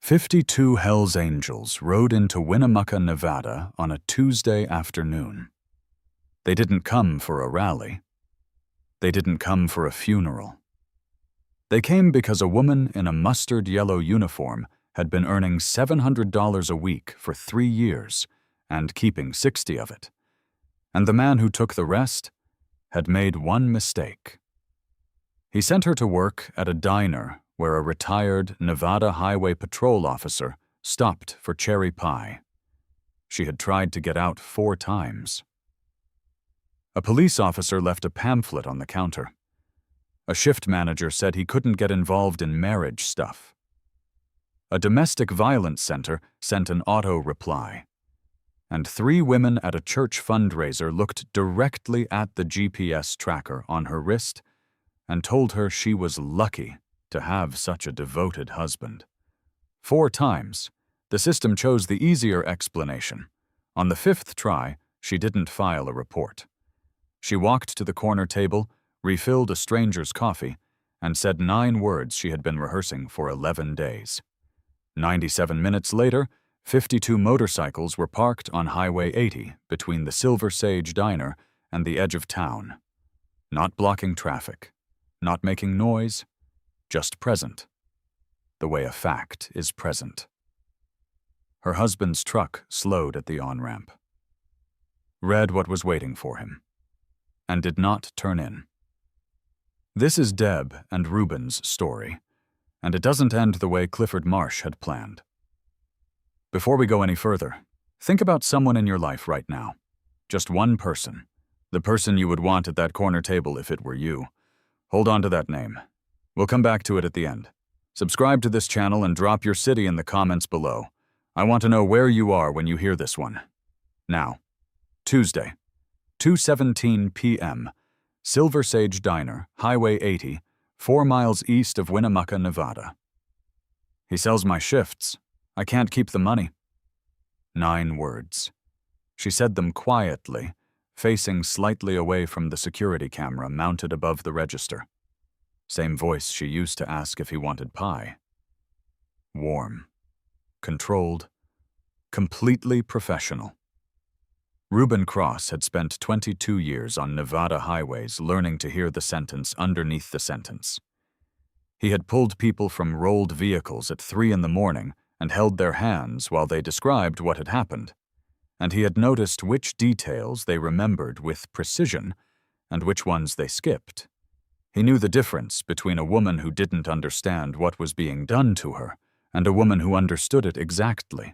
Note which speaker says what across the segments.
Speaker 1: 52 Hells Angels rode into Winnemucca, Nevada on a Tuesday afternoon. They didn't come for a rally. They didn't come for a funeral. They came because a woman in a mustard yellow uniform had been earning $700 a week for 3 years and keeping 60 of it. And the man who took the rest had made one mistake. He sent her to work at a diner where a retired Nevada Highway Patrol officer stopped for cherry pie. She had tried to get out 4 times. A police officer left a pamphlet on the counter. A shift manager said he couldn't get involved in marriage stuff. A domestic violence center sent an auto reply. And 3 women at a church fundraiser looked directly at the GPS tracker on her wrist and told her she was lucky to have such a devoted husband. 4 times, the system chose the easier explanation. On the 5th try, she didn't file a report. She walked to the corner table, refilled a stranger's coffee, and said 9 words she had been rehearsing for 11 days. 97 minutes later, 52 motorcycles were parked on Highway 80 between the Silver Sage Diner and the edge of town. Not blocking traffic, not making noise, just present, the way a fact is present. Her husband's truck slowed at the on-ramp, read what was waiting for him, and did not turn in. This is Deb and Ruben's story, and it doesn't end the way Clifford Marsh had planned. Before we go any further, think about someone in your life right now. Just one person. The person you would want at that corner table if it were you. Hold on to that name. We'll come back to it at the end. Subscribe to this channel and drop your city in the comments below. I want to know where you are when you hear this one. Now, Tuesday, 2:17 p.m., Silver Sage Diner, Highway 80, 4 miles east of Winnemucca, Nevada. He sells my shifts. I can't keep the money. 9 words. She said them quietly, facing slightly away from the security camera mounted above the register. Same voice she used to ask if he wanted pie. Warm, controlled, completely professional. Reuben Cross had spent 22 years on Nevada highways learning to hear the sentence underneath the sentence. He had pulled people from rolled vehicles at 3 in the morning and held their hands while they described what had happened, and he had noticed which details they remembered with precision and which ones they skipped. He knew the difference between a woman who didn't understand what was being done to her and a woman who understood it exactly,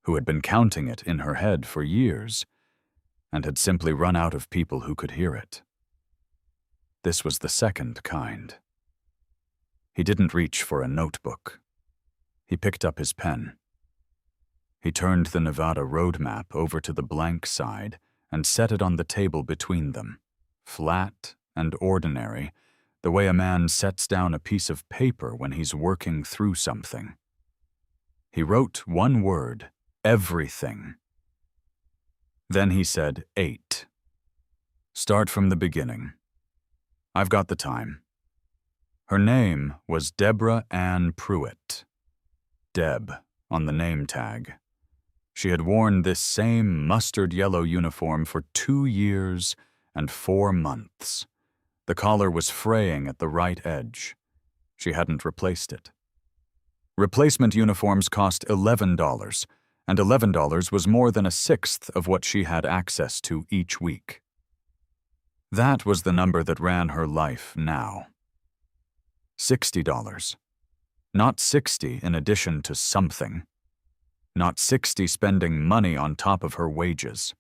Speaker 1: who had been counting it in her head for years and had simply run out of people who could hear it. This was the second kind. He didn't reach for a notebook. He picked up his pen. He turned the Nevada road map over to the blank side and set it on the table between them, flat and ordinary, the way a man sets down a piece of paper when he's working through something. He wrote one word, everything. Then he said 8. Start from the beginning. I've got the time. Her name was Deborah Ann Pruitt. Deb on the name tag. She had worn this same mustard yellow uniform for 2 years and 4 months. The collar was fraying at the right edge. She hadn't replaced it. Replacement uniforms cost $11, and $11 was more than 1/6 of what she had access to each week. That was the number that ran her life now. $60. Not 60 in addition to something. Not 60 spending money on top of her wages.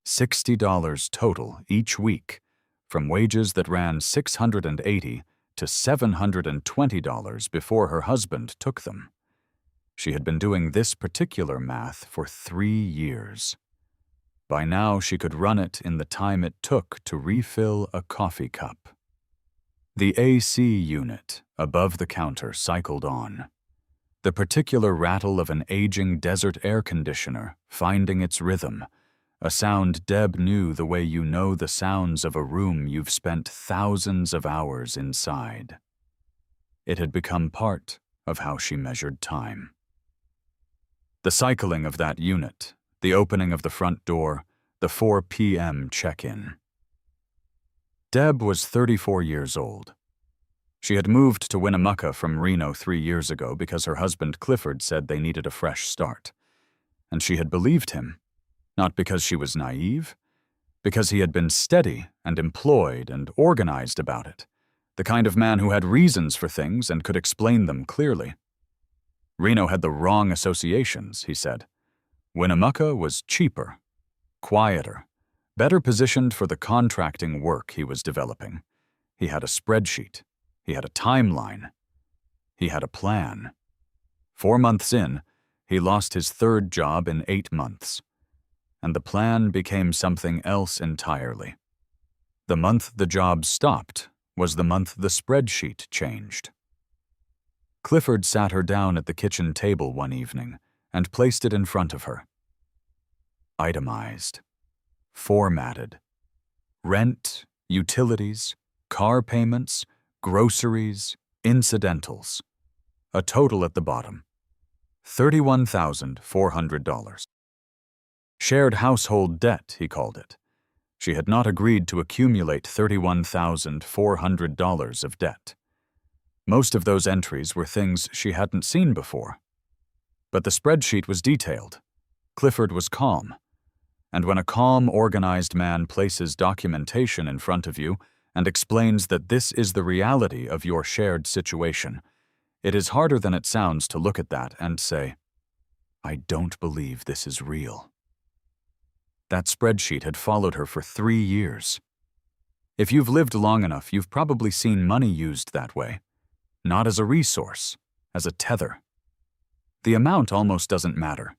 Speaker 1: $60 total each week, from wages that ran $680 to $720 before her husband took them. She had been doing this particular math for 3 years. By now, she could run it in the time it took to refill a coffee cup. The AC unit above the counter cycled on. The particular rattle of an aging desert air conditioner finding its rhythm, a sound Deb knew the way you know the sounds of a room you've spent thousands of hours inside. It had become part of how she measured time. The cycling of that unit, the opening of the front door, the 4 p.m. check-in. Deb was 34 years old. She had moved to Winnemucca from Reno 3 years ago because her husband Clifford said they needed a fresh start. And she had believed him, not because she was naive, because he had been steady and employed and organized about it, the kind of man who had reasons for things and could explain them clearly. Reno had the wrong associations, he said. Winnemucca was cheaper, quieter, better positioned for the contracting work he was developing. He had a spreadsheet. He had a timeline. He had a plan. 4 months in, he lost his 3rd job in 8 months. And the plan became something else entirely. The month the job stopped was the month the spreadsheet changed. Clifford sat her down at the kitchen table one evening and placed it in front of her. Itemized. Formatted. Rent, utilities, car payments, groceries, incidentals. A total at the bottom. $31,400. Shared household debt, he called it. She had not agreed to accumulate $31,400 of debt. Most of those entries were things she hadn't seen before. But the spreadsheet was detailed. Clifford was calm. And when a calm, organized man places documentation in front of you and explains that this is the reality of your shared situation, it is harder than it sounds to look at that and say, "I don't believe this is real." That spreadsheet had followed her for 3 years. If you've lived long enough, you've probably seen money used that way. Not as a resource, as a tether. The amount almost doesn't matter.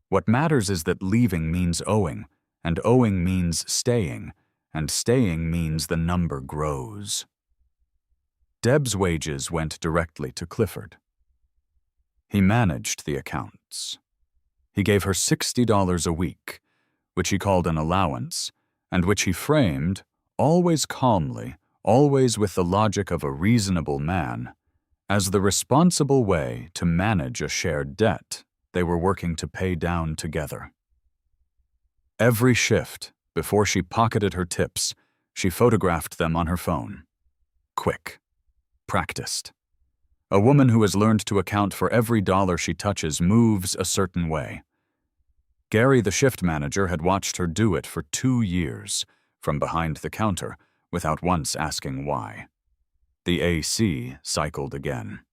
Speaker 1: What matters is that leaving means owing, and owing means staying, and staying means the number grows. Deb's wages went directly to Clifford. He managed the accounts. He gave her $60 a week, which he called an allowance, and which he framed, always calmly, always with the logic of a reasonable man, as the responsible way to manage a shared debt they were working to pay down together. Every shift, before she pocketed her tips, she photographed them on her phone. Quick. Practiced. A woman who has learned to account for every dollar she touches moves a certain way. Gary, the shift manager, had watched her do it for 2 years, from behind the counter, without once asking why. The AC cycled again.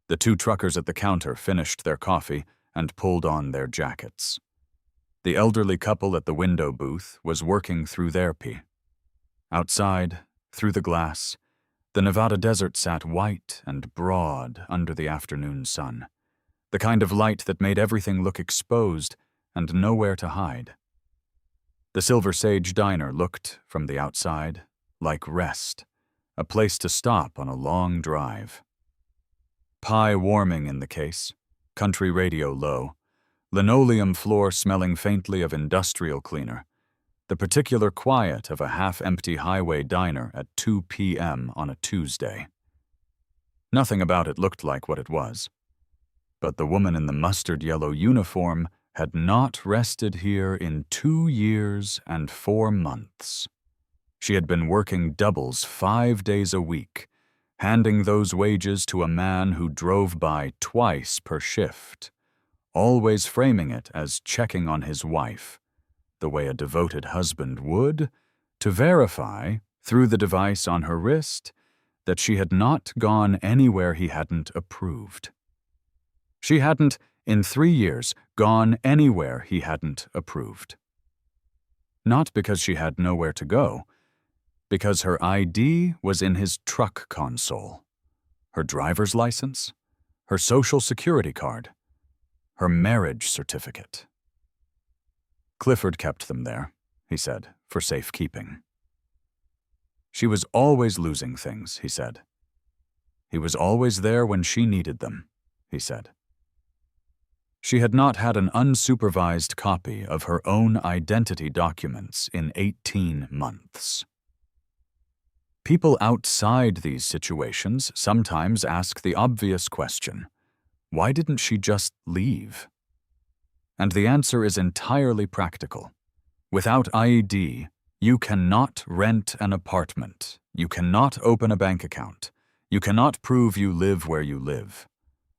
Speaker 1: The 2 truckers at the counter finished their coffee and pulled on their jackets. The elderly couple at the window booth was working through their pee. Outside, through the glass, the Nevada desert sat white and broad under the afternoon sun, the kind of light that made everything look exposed and nowhere to hide. The Silver Sage Diner looked, from the outside, like rest, a place to stop on a long drive. Pie warming in the case, country radio low, linoleum floor smelling faintly of industrial cleaner, the particular quiet of a half-empty highway diner at 2 p.m. on a Tuesday. Nothing about it looked like what it was. But the woman in the mustard-yellow uniform had not rested here in 2 years and 4 months. She had been working doubles 5 days a week, handing those wages to a man who drove by twice per shift, always framing it as checking on his wife, the way a devoted husband would, to verify, through the device on her wrist, that she had not gone anywhere he hadn't approved. She hadn't, in 3 years, gone anywhere he hadn't approved. Not because she had nowhere to go, because her ID was in his truck console, her driver's license, her social security card, her marriage certificate. Clifford kept them there, he said, for safekeeping. She was always losing things, he said. He was always there when she needed them, he said. She had not had an unsupervised copy of her own identity documents in 18 months. People outside these situations sometimes ask the obvious question, why didn't she just leave? And the answer is entirely practical. Without ID, you cannot rent an apartment. You cannot open a bank account. You cannot prove you live where you live.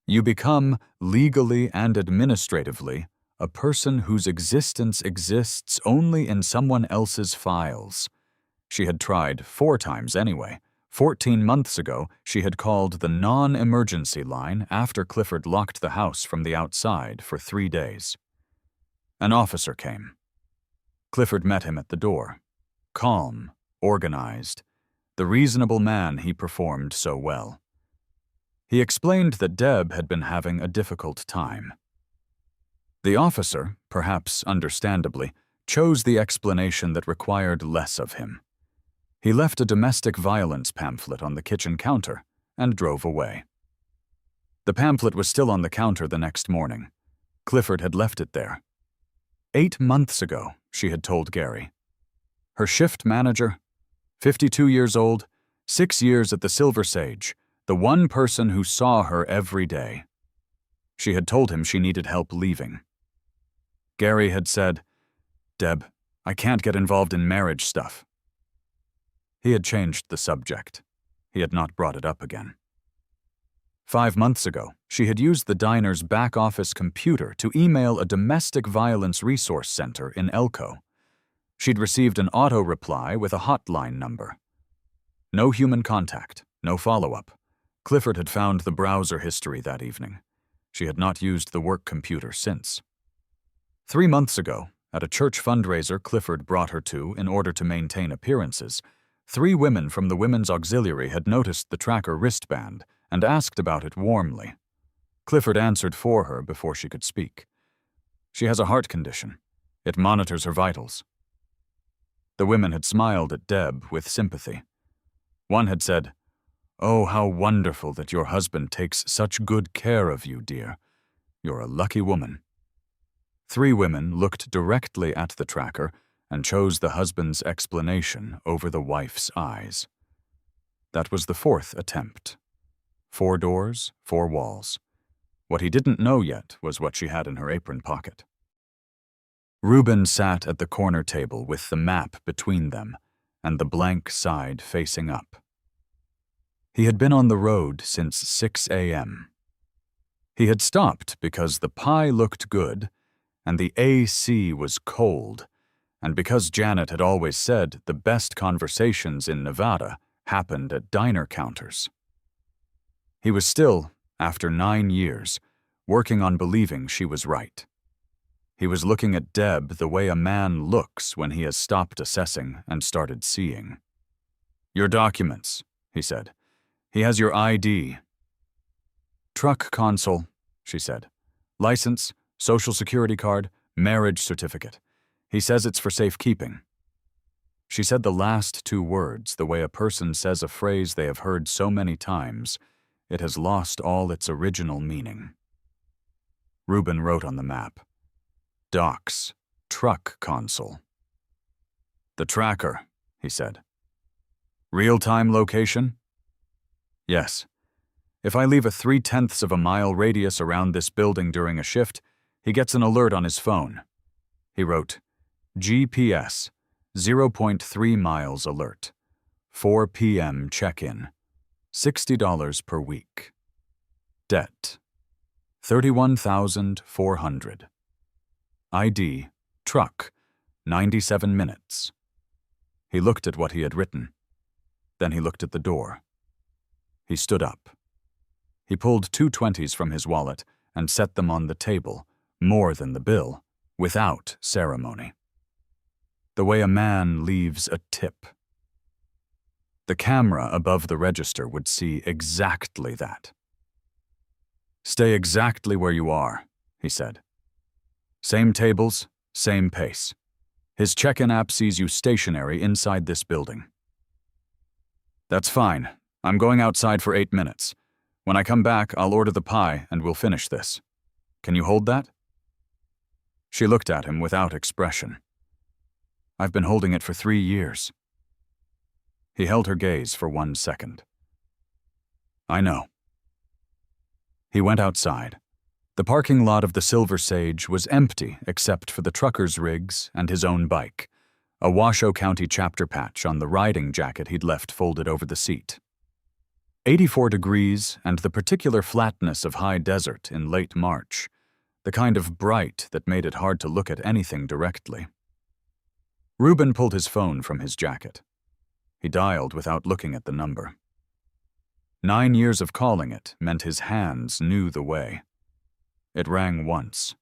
Speaker 1: You become, legally and administratively, a person whose existence exists only in someone else's files. She had tried 4 times anyway. 14 months ago, she had called the non-emergency line after Clifford locked the house from the outside for 3 days. An officer came. Clifford met him at the door. Calm, organized, the reasonable man he performed so well. He explained that Deb had been having a difficult time. The officer, perhaps understandably, chose the explanation that required less of him. He left a domestic violence pamphlet on the kitchen counter and drove away. The pamphlet was still on the counter the next morning. Clifford had left it there. 8 months ago, she had told Gary. Her shift manager, 52 years old, 6 years at the Silver Sage, the one person who saw her every day. She had told him she needed help leaving. Gary had said, "Deb, I can't get involved in marriage stuff." He had changed the subject. He had not brought it up again. 5 months ago, she had used the diner's back-office computer to email a domestic violence resource center in Elko. She'd received an auto-reply with a hotline number. No human contact, no follow-up. Clifford had found the browser history that evening. She had not used the work computer since. 3 months ago, at a church fundraiser Clifford brought her to in order to maintain appearances, 3 women from the Women's Auxiliary had noticed the tracker wristband and asked about it warmly. Clifford answered for her before she could speak. She has a heart condition. It monitors her vitals. The women had smiled at Deb with sympathy. One had said, "Oh, how wonderful that your husband takes such good care of you, dear. You're a lucky woman." 3 women looked directly at the tracker and chose the husband's explanation over the wife's eyes. That was the 4th attempt. 4 doors, 4 walls. What he didn't know yet was what she had in her apron pocket. Reuben sat at the corner table with the map between them and the blank side facing up. He had been on the road since 6 a.m. He had stopped because the pie looked good and the AC was cold, and because Janet had always said the best conversations in Nevada happened at diner counters. He was still, after 9 years, working on believing she was right. He was looking at Deb the way a man looks when he has stopped assessing and started seeing. "Your documents," he said. "He has your ID." "Truck console," she said. "License, social security card, marriage certificate. He says it's for safekeeping." She said the last 2 words the way a person says a phrase they have heard so many times, it has lost all its original meaning. Reuben wrote on the map, "Docs, truck console." "The tracker," he said. "Real-time location?" "Yes. If I leave a 3/10 of a mile radius around this building during a shift, he gets an alert on his phone." He wrote, "GPS, 0.3 miles alert, 4 p.m. check-in, $60 per week. Debt, $31,400. ID, truck, 97 minutes. He looked at what he had written. Then he looked at the door. He stood up. He pulled 2 20s from his wallet and set them on the table, more than the bill, without ceremony. The way a man leaves a tip. The camera above the register would see exactly that. "Stay exactly where you are," he said. "Same tables, same pace. His check-in app sees you stationary inside this building." "That's fine. I'm going outside for 8 minutes. When I come back, I'll order the pie and we'll finish this. Can you hold that?" She looked at him without expression. "I've been holding it for 3 years." He held her gaze for 1 second. "I know." He went outside. The parking lot of the Silver Sage was empty except for the trucker's rigs and his own bike, a Washoe County chapter patch on the riding jacket he'd left folded over the seat. 84 degrees and the particular flatness of high desert in late March, the kind of bright that made it hard to look at anything directly. Reuben pulled his phone from his jacket. He dialed without looking at the number. 9 years of calling it meant his hands knew the way. It rang once.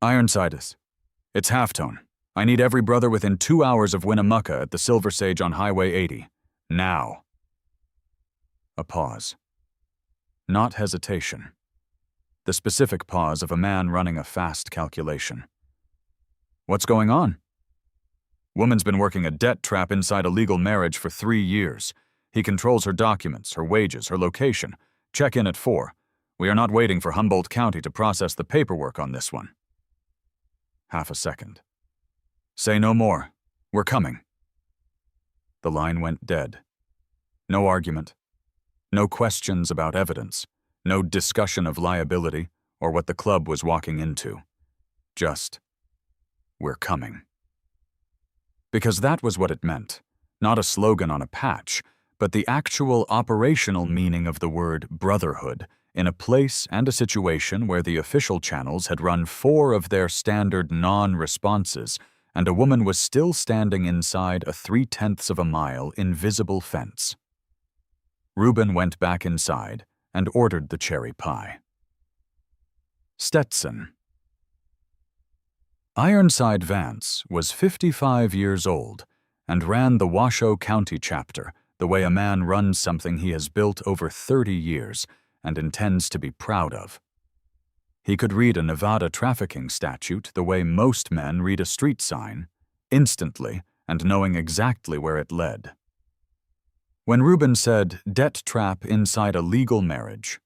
Speaker 1: Ironsides. It's Halftone. I need every brother within 2 hours of Winnemucca at the Silver Sage on Highway 80. Now. A pause. Not hesitation. The specific pause of a man running a fast calculation. What's going on? Woman's been working a debt trap inside a legal marriage for 3 years. He controls her documents, her wages, her location. Check in at 4. We are not waiting for Humboldt County to process the paperwork on this one. Half a second. Say no more. We're coming. The line went dead. No argument. No questions about evidence. No discussion of liability or what the club was walking into. Just, we're coming. Because that was what it meant. Not a slogan on a patch, but the actual operational meaning of the word Brotherhood in a place and a situation where the official channels had run 4 of their standard non-responses, and a woman was still standing inside a 3/10 of a mile invisible fence. Reuben went back inside and ordered the cherry pie. Stetson. Ironside Vance was 55 years old and ran the Washoe County chapter the way a man runs something he has built over 30 years and intends to be proud of. He could read a Nevada trafficking statute the way most men read a street sign, instantly and knowing exactly where it led. When Reuben said, "debt trap inside a legal marriage,"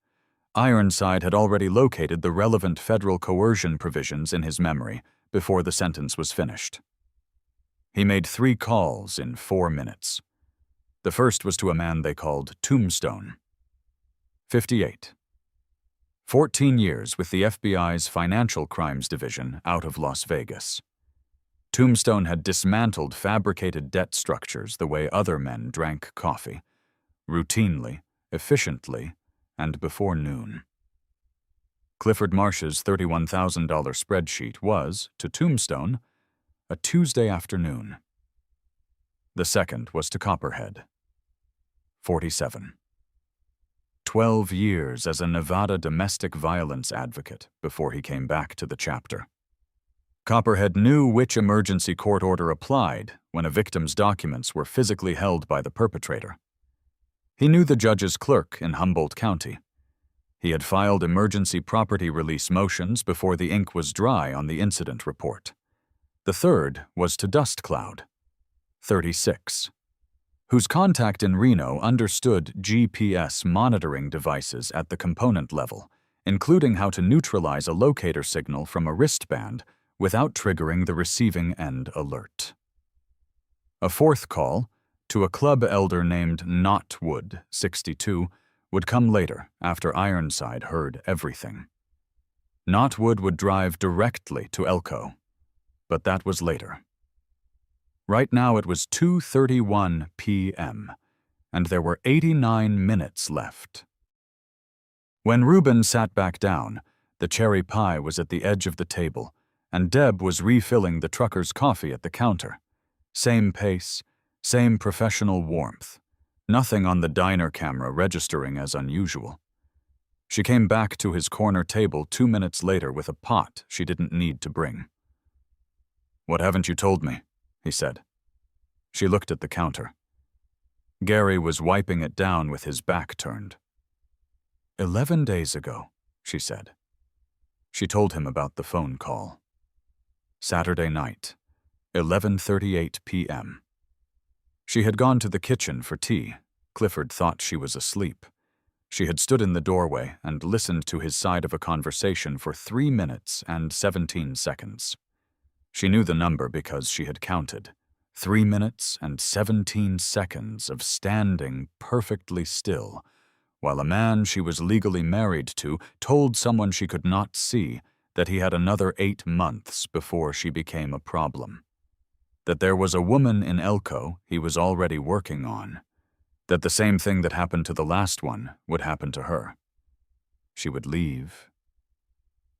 Speaker 1: Ironside had already located the relevant federal coercion provisions in his memory before the sentence was finished. He made 3 calls in 4 minutes. The first was to a man they called Tombstone. 58. 14 years with the FBI's Financial Crimes Division out of Las Vegas. Tombstone had dismantled fabricated debt structures the way other men drank coffee, routinely, efficiently, and before noon. Clifford Marsh's $31,000 spreadsheet was, to Tombstone, a Tuesday afternoon. The second was to Copperhead. 47. 12 years as a Nevada domestic violence advocate before he came back to the chapter. Copperhead knew which emergency court order applied when a victim's documents were physically held by the perpetrator. He knew the judge's clerk in Humboldt County. He had filed emergency property release motions before the ink was dry on the incident report. The third was to Dust Cloud, 36, whose contact in Reno understood GPS monitoring devices at the component level, including how to neutralize a locator signal from a wristband without triggering the receiving end alert. A fourth call, to a club elder named Knotwood, 62, would come later after Ironside heard everything. Knotwood would drive directly to Elko, but that was later. Right now it was 2:31 p.m., and there were 89 minutes left. When Reuben sat back down, the cherry pie was at the edge of the table, and Deb was refilling the trucker's coffee at the counter. Same pace, same professional warmth. Nothing on the diner camera registering as unusual. She came back to his corner table 2 minutes later with a pot she didn't need to bring. "What haven't you told me?" he said. She looked at the counter. Gary was wiping it down with his back turned. 11 days ago, she said. She told him about the phone call. Saturday night, 11:38 p.m. She had gone to the kitchen for tea. Clifford thought she was asleep. She had stood in the doorway and listened to his side of a conversation for 3 minutes and 17 seconds. She knew the number because she had counted. 3 minutes and 17 seconds of standing perfectly still, while a man she was legally married to told someone she could not see that he had another 8 months before she became a problem. That there was a woman in Elko he was already working on. That the same thing that happened to the last one would happen to her. She would leave.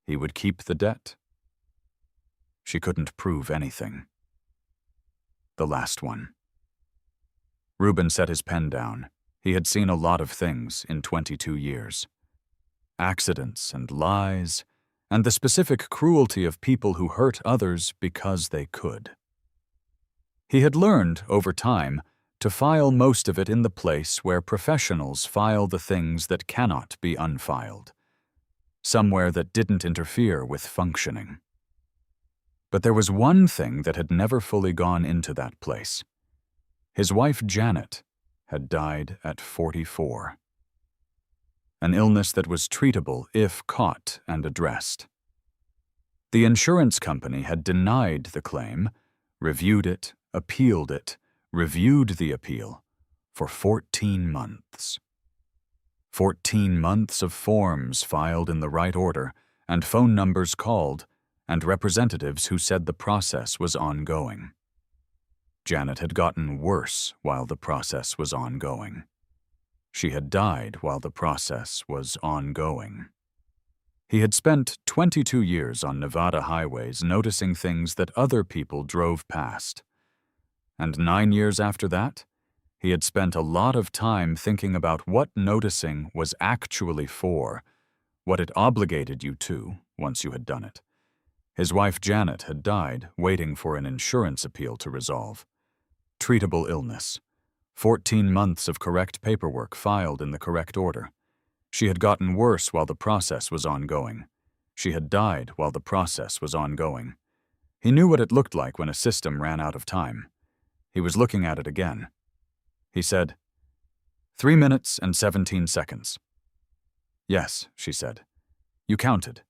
Speaker 1: He would keep the debt. She couldn't prove anything. The last one. Reuben set his pen down. He had seen a lot of things in 22 years. Accidents and lies, and the specific cruelty of people who hurt others because they could. He had learned, over time, to file most of it in the place where professionals file the things that cannot be unfiled, somewhere that didn't interfere with functioning. But there was one thing that had never fully gone into that place. His wife, Janet, had died at 44. An illness that was treatable if caught and addressed. The insurance company had denied the claim, reviewed it, appealed it, reviewed the appeal for 14 months. 14 months of forms filed in the right order and phone numbers called and representatives who said the process was ongoing. Janet had gotten worse while the process was ongoing. She had died while the process was ongoing. He had spent 22 years on Nevada highways noticing things that other people drove past. And 9 years after that, he had spent a lot of time thinking about what noticing was actually for, what it obligated you to once you had done it. His wife Janet had died waiting for an insurance appeal to resolve. Treatable illness. 14 months of correct paperwork filed in the correct order. She had gotten worse while the process was ongoing. She had died while the process was ongoing. He knew what it looked like when a system ran out of time. He was looking at it again. He said, 3 minutes and 17 seconds. Yes, she said. You counted.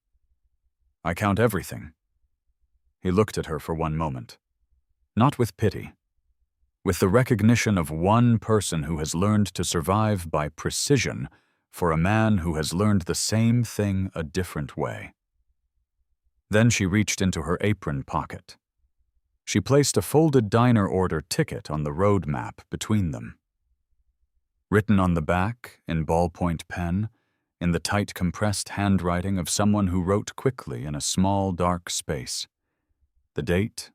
Speaker 1: I count everything. He looked at her for one moment. Not with pity. With the recognition of one person who has learned to survive by precision for a man who has learned the same thing a different way. Then she reached into her apron pocket. She placed a folded diner order ticket on the road map between them. Written on the back, in ballpoint pen, in the tight compressed handwriting of someone who wrote quickly in a small dark space. The date,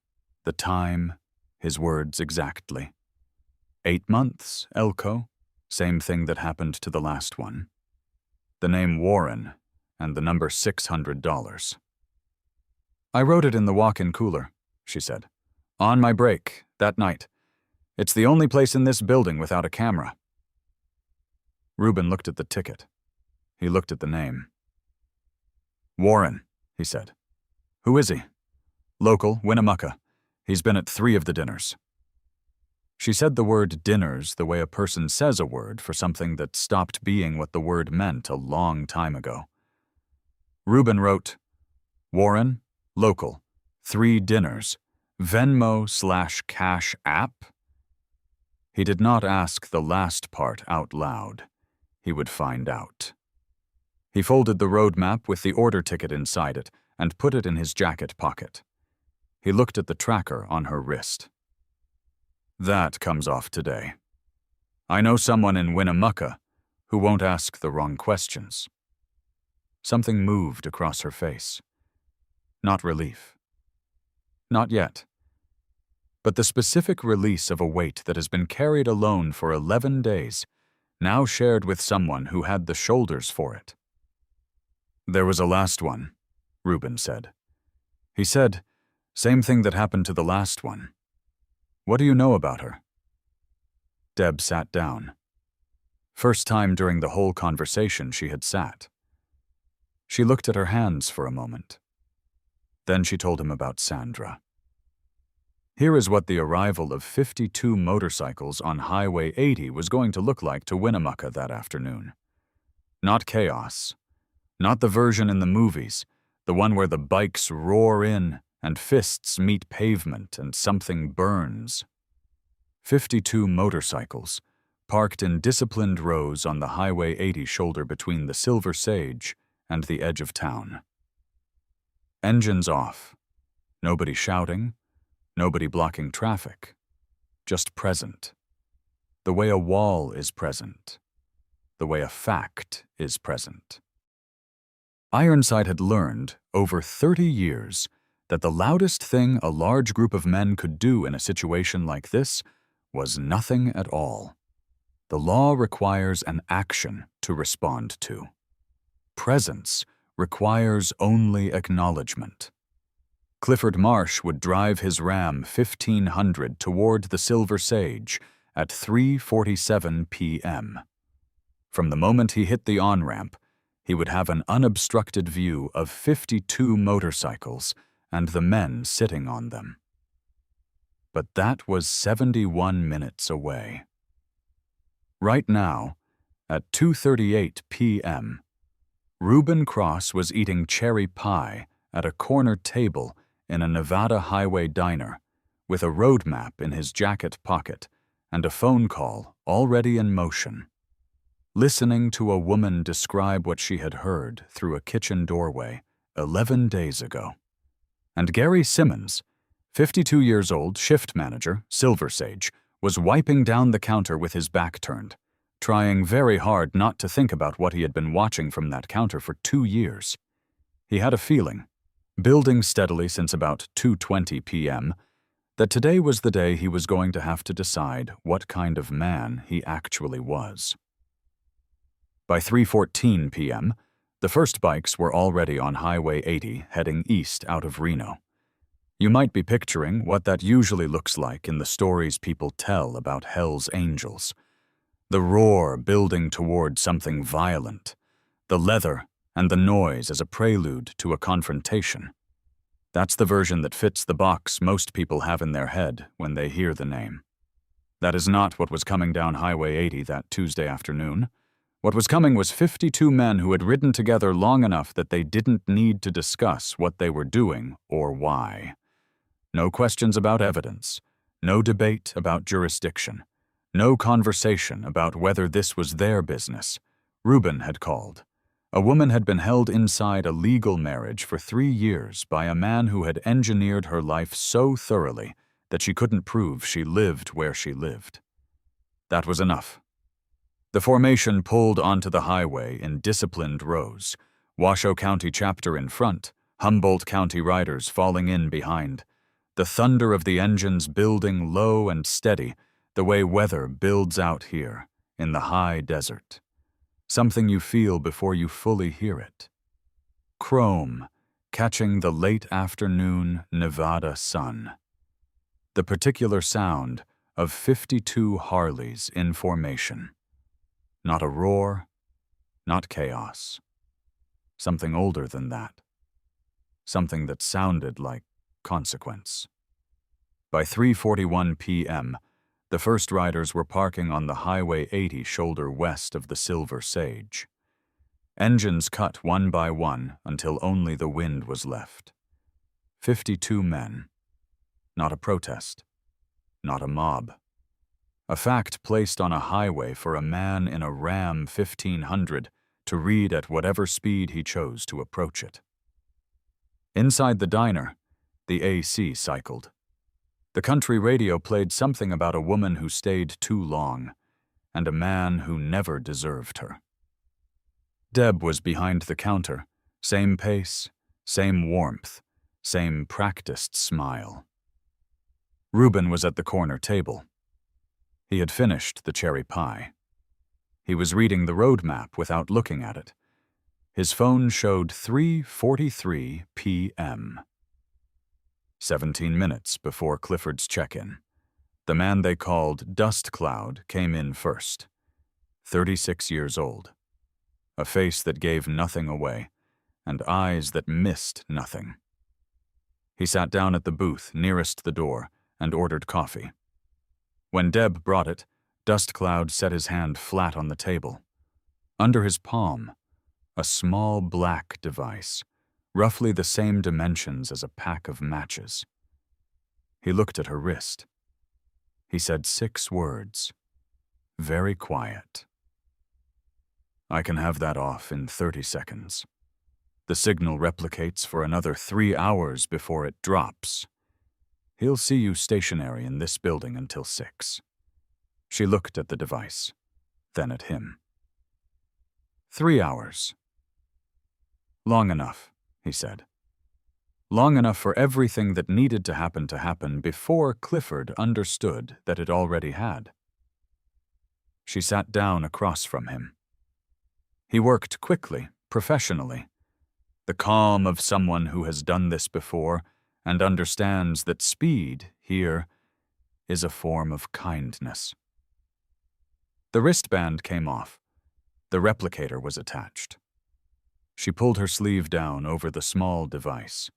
Speaker 1: the time, his words exactly. 8 months, Elko, same thing that happened to the last one. The name Warren, and the number $600. I wrote it in the walk-in cooler, she said. On my break, that night. It's the only place in this building without a camera. Reuben looked at the ticket. He looked at the name. Warren, he said. Who is he? Local, Winnemucca. He's been at 3 of the dinners. She said the word dinners the way a person says a word for something that stopped being what the word meant a long time ago. Reuben wrote, Warren, local, 3 dinners, Venmo/Cash App? He did not ask the last part out loud. He would find out. He folded the road map with the order ticket inside it and put it in his jacket pocket. He looked at the tracker on her wrist. That comes off today. I know someone in Winnemucca who won't ask the wrong questions. Something moved across her face. Not relief. Not yet. But the specific release of a weight that has been carried alone for 11 days, now shared with someone who had the shoulders for it. There was a last one, Reuben said. He said, same thing that happened to the last one. What do you know about her? Deb sat down. First time during the whole conversation she had sat. She looked at her hands for a moment. Then she told him about Sandra. Here is what the arrival of 52 motorcycles on Highway 80 was going to look like to Winnemucca that afternoon. Not chaos. Not the version in the movies, the one where the bikes roar in and fists meet pavement and something burns. 52 motorcycles, parked in disciplined rows on the Highway 80 shoulder between the Silver Sage and the edge of town. Engines off. Nobody shouting, nobody blocking traffic. Just present. The way a wall is present. The way a fact is present. Ironside had learned, over 30 years, that the loudest thing a large group of men could do in a situation like this was nothing at all. The law requires an action to respond to. Presence requires only acknowledgement. Clifford Marsh would drive his Ram 1500 toward the Silver Sage at 3:47 p.m. From the moment he hit the on-ramp, he would have an unobstructed view of 52 motorcycles and the men sitting on them. But that was 71 minutes away. Right now, at 2:38 p.m., Reuben Cross was eating cherry pie at a corner table in a Nevada highway diner, with a road map in his jacket pocket and a phone call already in motion, listening to a woman describe what she had heard through a kitchen doorway 11 days ago. And Gary Simmons, 52 years old, shift manager, Silver Sage, was wiping down the counter with his back turned, trying very hard not to think about what he had been watching from that counter for 2 years. He had a feeling, building steadily since about 2:20 p.m., that today was the day he was going to have to decide what kind of man he actually was. By 3:14 p.m., the first bikes were already on Highway 80 heading east out of Reno. You might be picturing what that usually looks like in the stories people tell about Hell's Angels. The roar building toward something violent, the leather and the noise as a prelude to a confrontation. That's the version that fits the box most people have in their head when they hear the name. That is not what was coming down Highway 80 that Tuesday afternoon. What was coming was 52 men who had ridden together long enough that they didn't need to discuss what they were doing or why. No questions about evidence, no debate about jurisdiction, no conversation about whether this was their business. Reuben had called. A woman had been held inside a legal marriage for 3 years by a man who had engineered her life so thoroughly that she couldn't prove she lived where she lived. That was enough. The formation pulled onto the highway in disciplined rows, Washoe County chapter in front, Humboldt County riders falling in behind, the thunder of the engines building low and steady, the way weather builds out here, in the high desert. Something you feel before you fully hear it. Chrome, catching the late afternoon Nevada sun. The particular sound of 52 Harleys in formation. Not a roar, not chaos. Something older than that. Something that sounded like consequence. By 3:41 p.m., the first riders were parking on the Highway 80 shoulder west of the Silver Sage. Engines cut one by one until only the wind was left. 52 men. Not a protest. Not a mob. A fact placed on a highway for a man in a Ram 1500 to read at whatever speed he chose to approach it. Inside the diner, the AC cycled. The country radio played something about a woman who stayed too long, and a man who never deserved her. Deb was behind the counter, same pace, same warmth, same practiced smile. Reuben was at the corner table. He had finished the cherry pie. He was reading the road map without looking at it. His phone showed 3:43 p.m. 17 minutes before Clifford's check-in. The man they called Dust Cloud came in first. 36 years old. A face that gave nothing away, and eyes that missed nothing. He sat down at the booth nearest the door and ordered coffee. When Deb brought it, Dust Cloud set his hand flat on the table. Under his palm, a small black device, roughly the same dimensions as a pack of matches. He looked at her wrist. He said 6 words. very quiet. I can have that off in 30 seconds. The signal replicates for another 3 hours before it drops. He'll see you stationary in this building until 6. She looked at the device, then at him. 3 hours. Long enough, he said. Long enough for everything that needed to happen before Clifford understood that it already had. She sat down across from him. He worked quickly, professionally. The calm of someone who has done this before and understands that speed, here, is a form of kindness. The wristband came off. The replicator was attached. She pulled her sleeve down over the small device.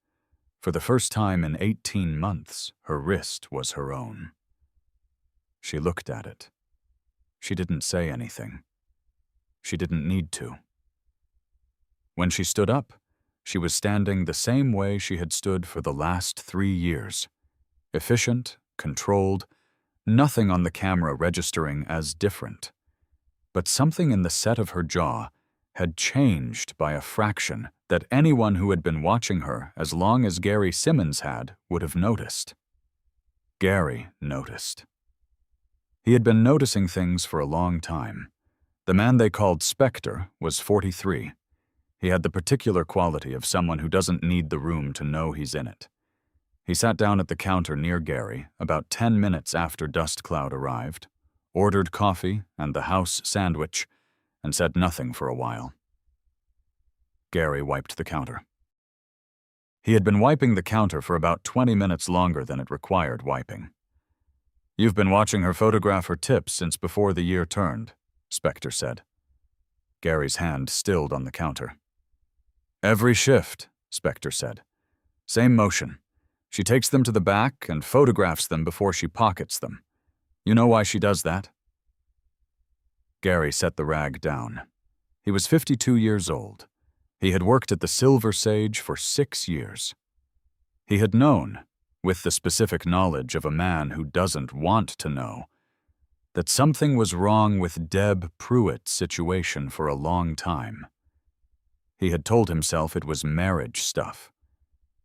Speaker 1: For the first time in 18 months, her wrist was her own. She looked at it. She didn't say anything. She didn't need to. When she stood up, she was standing the same way she had stood for the last 3 years. Efficient, controlled, nothing on the camera registering as different. But something in the set of her jaw had changed by a fraction that anyone who had been watching her as long as Gary Simmons had would have noticed. Gary noticed. He had been noticing things for a long time. The man they called Spectre was 43. He had the particular quality of someone who doesn't need the room to know he's in it. He sat down at the counter near Gary about 10 minutes after Dust Cloud arrived, ordered coffee and the house sandwich, and said nothing for a while. Gary wiped the counter. He had been wiping the counter for about 20 minutes longer than it required wiping. "You've been watching her photograph her tips since before the year turned," Spectre said. Gary's hand stilled on the counter. "Every shift," Spectre said. "Same motion. She takes them to the back and photographs them before she pockets them. You know why she does that?" Gary set the rag down. He was 52 years old. He had worked at the Silver Sage for 6 years. He had known, with the specific knowledge of a man who doesn't want to know, that something was wrong with Deb Pruitt's situation for a long time. He had told himself it was marriage stuff.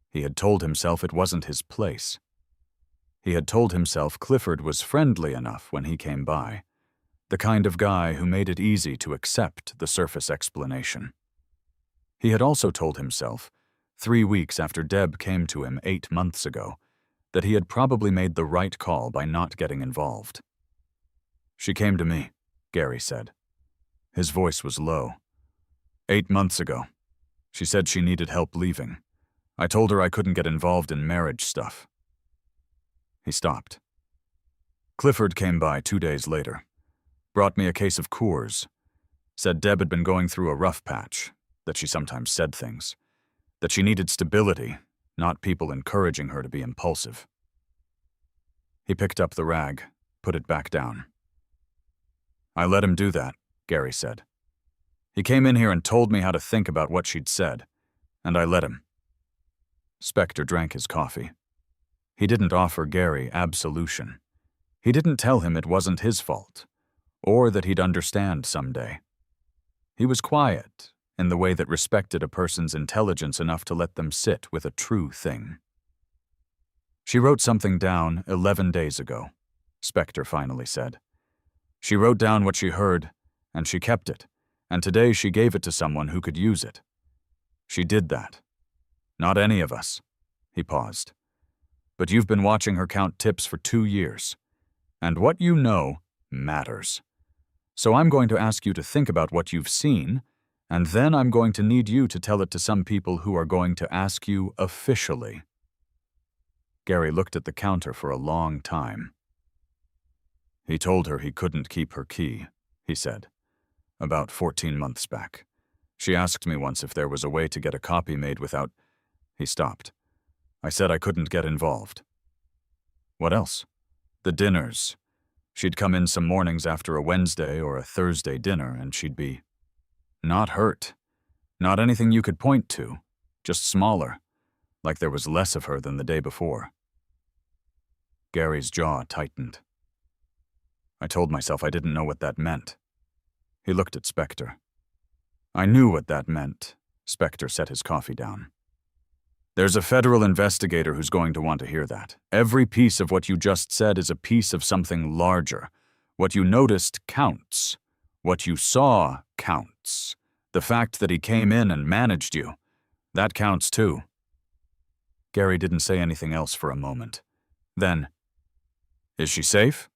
Speaker 1: He had told himself it wasn't his place. He had told himself Clifford was friendly enough when he came by, the kind of guy who made it easy to accept the surface explanation. He had also told himself, 3 weeks after Deb came to him 8 months ago, that he had probably made the right call by not getting involved. "She came to me," Gary said. His voice was low. 8 months ago. She said she needed help leaving. I told her I couldn't get involved in marriage stuff." He stopped. "Clifford came by 2 days later. Brought me a case of Coors. Said Deb had been going through a rough patch, that she sometimes said things, that she needed stability, not people encouraging her to be impulsive." He picked up the rag, put it back down. "I let him do that," Gary said. "He came in here and told me how to think about what she'd said, and I let him." Spectre drank his coffee. He didn't offer Gary absolution. He didn't tell him it wasn't his fault, or that he'd understand someday. He was quiet, in the way that respected a person's intelligence enough to let them sit with a true thing. "She wrote something down 11 days ago," Spectre finally said. "She wrote down what she heard, and she kept it, and today she gave it to someone who could use it. She did that. Not any of us." He paused. "But you've been watching her count tips for 2 years, and what you know matters. So I'm going to ask you to think about what you've seen, and then I'm going to need you to tell it to some people who are going to ask you officially." Gary looked at the counter for a long time. "He told her he couldn't keep her key," he said. "About 14 months back. She asked me once if there was a way to get a copy made without—" He stopped. "I said I couldn't get involved." "What else?" "The dinners. She'd come in some mornings after a Wednesday or a Thursday dinner, and she'd be not hurt. Not anything you could point to. Just smaller. Like there was less of her than the day before." Gary's jaw tightened. I told myself I didn't know what that meant. He looked at Spectre. I knew what that meant. Spectre set his coffee down. There's a federal investigator who's going to want to hear that. Every piece of what you just said is a piece of something larger. What you noticed counts. What you saw counts. The fact that he came in and managed you, that counts too. Gary didn't say anything else for a moment. Then, is she safe?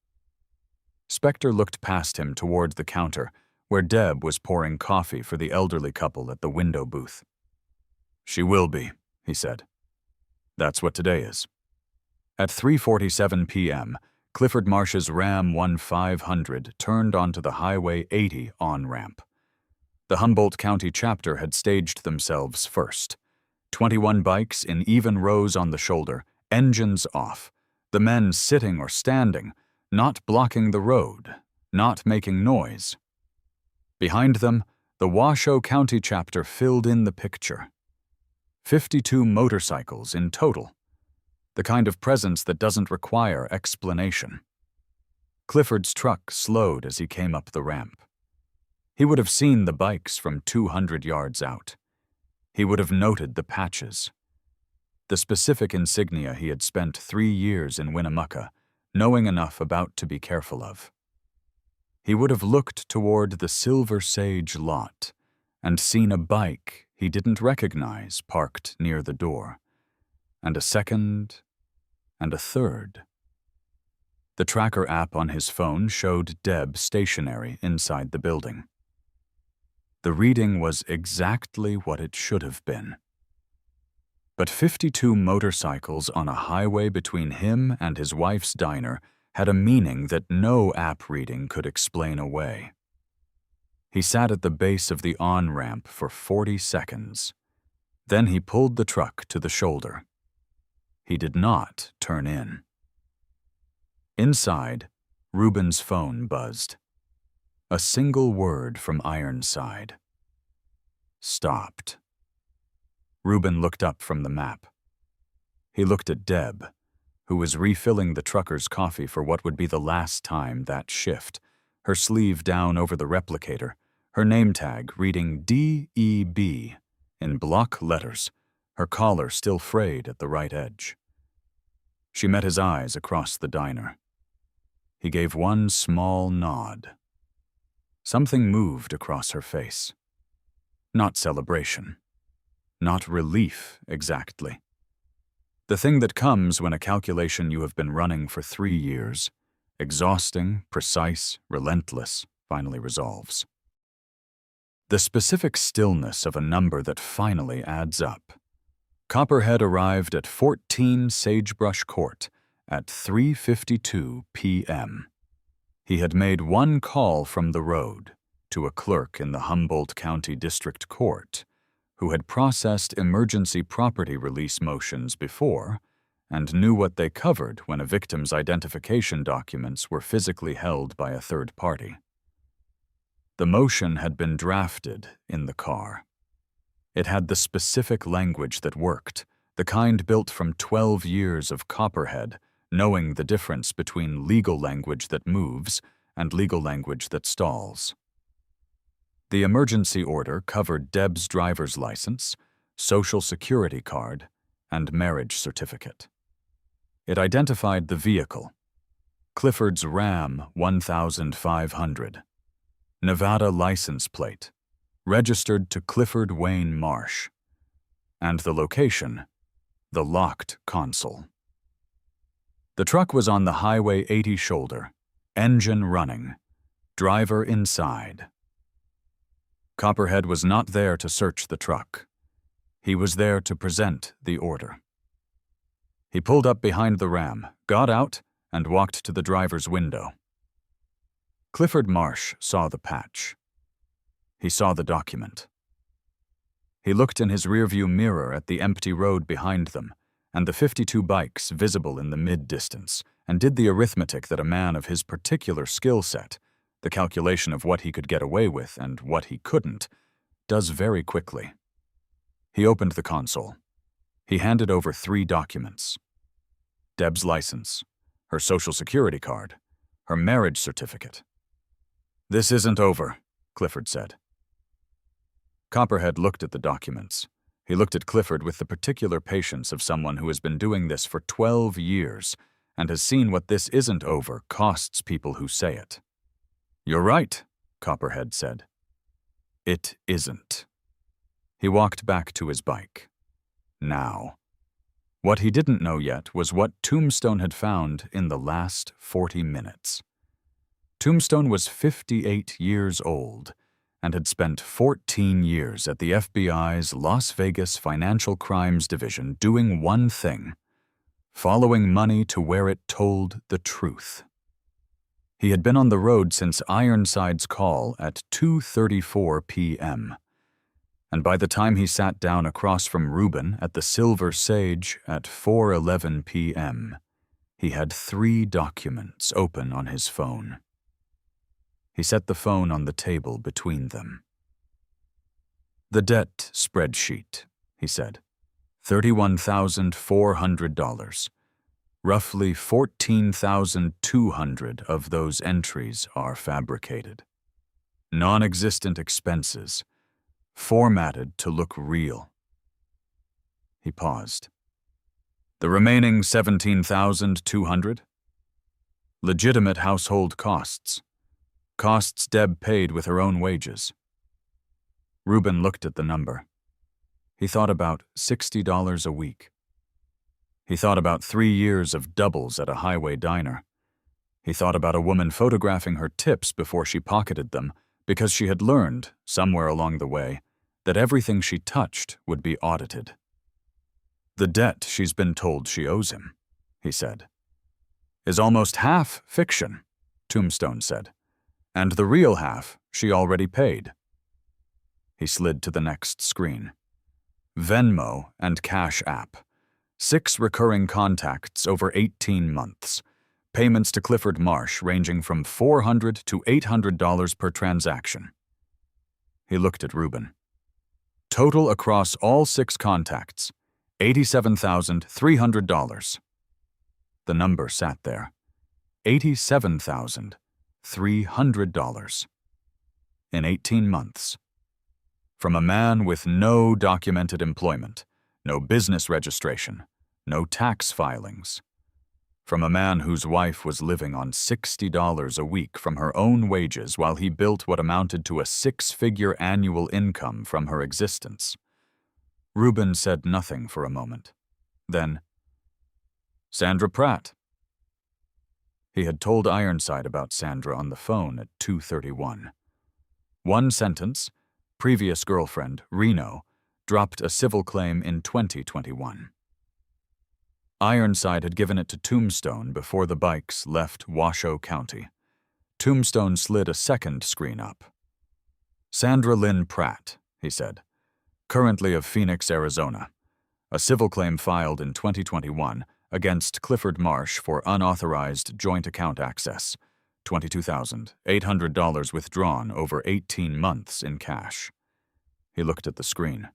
Speaker 1: Spectre looked past him toward the counter, where Deb was pouring coffee for the elderly couple at the window booth. She will be, he said. That's what today is. At 3:47 p.m., Clifford Marsh's Ram 1500 turned onto the Highway 80 on-ramp. The Humboldt County chapter had staged themselves first. 21 bikes in even rows on the shoulder, engines off, the men sitting or standing, not blocking the road, not making noise. Behind them, the Washoe County chapter filled in the picture. 52 motorcycles in total, the kind of presence that doesn't require explanation. Clifford's truck slowed as he came up the ramp. He would have seen the bikes from 200 yards out. He would have noted the patches, the specific insignia he had spent 3 years in Winnemucca, knowing enough about to be careful of. He would have looked toward the Silver Sage lot and seen a bike he didn't recognize parked near the door, and a second, and a third. The tracker app on his phone showed Deb stationary inside the building. The reading was exactly what it should have been. But 52 motorcycles on a highway between him and his wife's diner had a meaning that no app reading could explain away. He sat at the base of the on-ramp for 40 seconds. Then he pulled the truck to the shoulder. He did not turn in. Inside, Reuben's phone buzzed. A single word from Ironside. Stopped. Reuben looked up from the map. He looked at Deb, who was refilling the trucker's coffee for what would be the last time that shift, her sleeve down over the replicator, her name tag reading D.E.B. in block letters, her collar still frayed at the right edge. She met his eyes across the diner. He gave one small nod. Something moved across her face. Not celebration. Not relief, exactly. The thing that comes when a calculation you have been running for 3 years, exhausting, precise, relentless, finally resolves. The specific stillness of a number that finally adds up. Copperhead arrived at 14 Sagebrush Court at 3:52 p.m. He had made one call from the road to a clerk in the Humboldt County District Court who had processed emergency property release motions before and knew what they covered when a victim's identification documents were physically held by a third party. The motion had been drafted in the car. It had the specific language that worked, the kind built from 12 years of Copperhead, knowing the difference between legal language that moves and legal language that stalls. The emergency order covered Deb's driver's license, social security card, and marriage certificate. It identified the vehicle, Clifford's Ram 1500, Nevada license plate, registered to Clifford Wayne Marsh, and the location, the locked console. The truck was on the Highway 80 shoulder, engine running, driver inside. Copperhead was not there to search the truck. He was there to present the order. He pulled up behind the Ram, got out, and walked to the driver's window. Clifford Marsh saw the patch. He saw the document. He looked in his rearview mirror at the empty road behind them and the 52 bikes visible in the mid-distance, and did the arithmetic that a man of his particular skill set, the calculation of what he could get away with and what he couldn't, does very quickly. He opened the console. He handed over 3 documents. Deb's license, her social security card, Her marriage certificate. "This isn't over," Clifford said. Copperhead looked at the documents. He looked at Clifford with the particular patience of someone who has been doing this for 12 years and has seen what "this isn't over" costs people who say it. "You're right," Copperhead said. "It isn't." He walked back to his bike. Now. What he didn't know yet was what Tombstone had found in the last 40 minutes. Tombstone was 58 years old and had spent 14 years at the FBI's Las Vegas Financial Crimes Division doing one thing: following money to where it told the truth. He had been on the road since Ironside's call at 2:34 p.m., and by the time he sat down across from Reuben at the Silver Sage at 4:11 p.m., he had 3 documents open on his phone. He set the phone on the table between them. "The debt spreadsheet," he said. $31,400. Roughly 14,200 of those entries are fabricated. Non-existent expenses, formatted to look real. He paused. "The remaining 17,200? Legitimate household costs. Costs Deb paid with her own wages." Reuben looked at the number. He thought about $60 a week. He thought about 3 years of doubles at a highway diner. He thought about a woman photographing her tips before she pocketed them because she had learned, somewhere along the way, that everything she touched would be audited. "The debt she's been told she owes him," he said, "is almost half fiction," Tombstone said, "and the real half she already paid." He slid to the next screen. Venmo and Cash App. 6 recurring contacts over 18 months. Payments to Clifford Marsh ranging from $400 to $800 per transaction. He looked at Reuben. Total across all 6 contacts, $87,300. The number sat there. $87,300. In 18 months. From a man with no documented employment, no business registration, no tax filings. From a man whose wife was living on $60 a week from her own wages while he built what amounted to a 6-figure annual income from her existence. Reuben said nothing for a moment. Then, "Sandra Pratt." He had told Ironside about Sandra on the phone at 2:31. One sentence, previous girlfriend, Reno, dropped a civil claim in 2021. Ironside had given it to Tombstone before the bikes left Washoe County. Tombstone slid a second screen up. "Sandra Lynn Pratt," he said, "currently of Phoenix, Arizona. A civil claim filed in 2021 against Clifford Marsh for unauthorized joint account access. $22,800 withdrawn over 18 months in cash." He looked at the screen.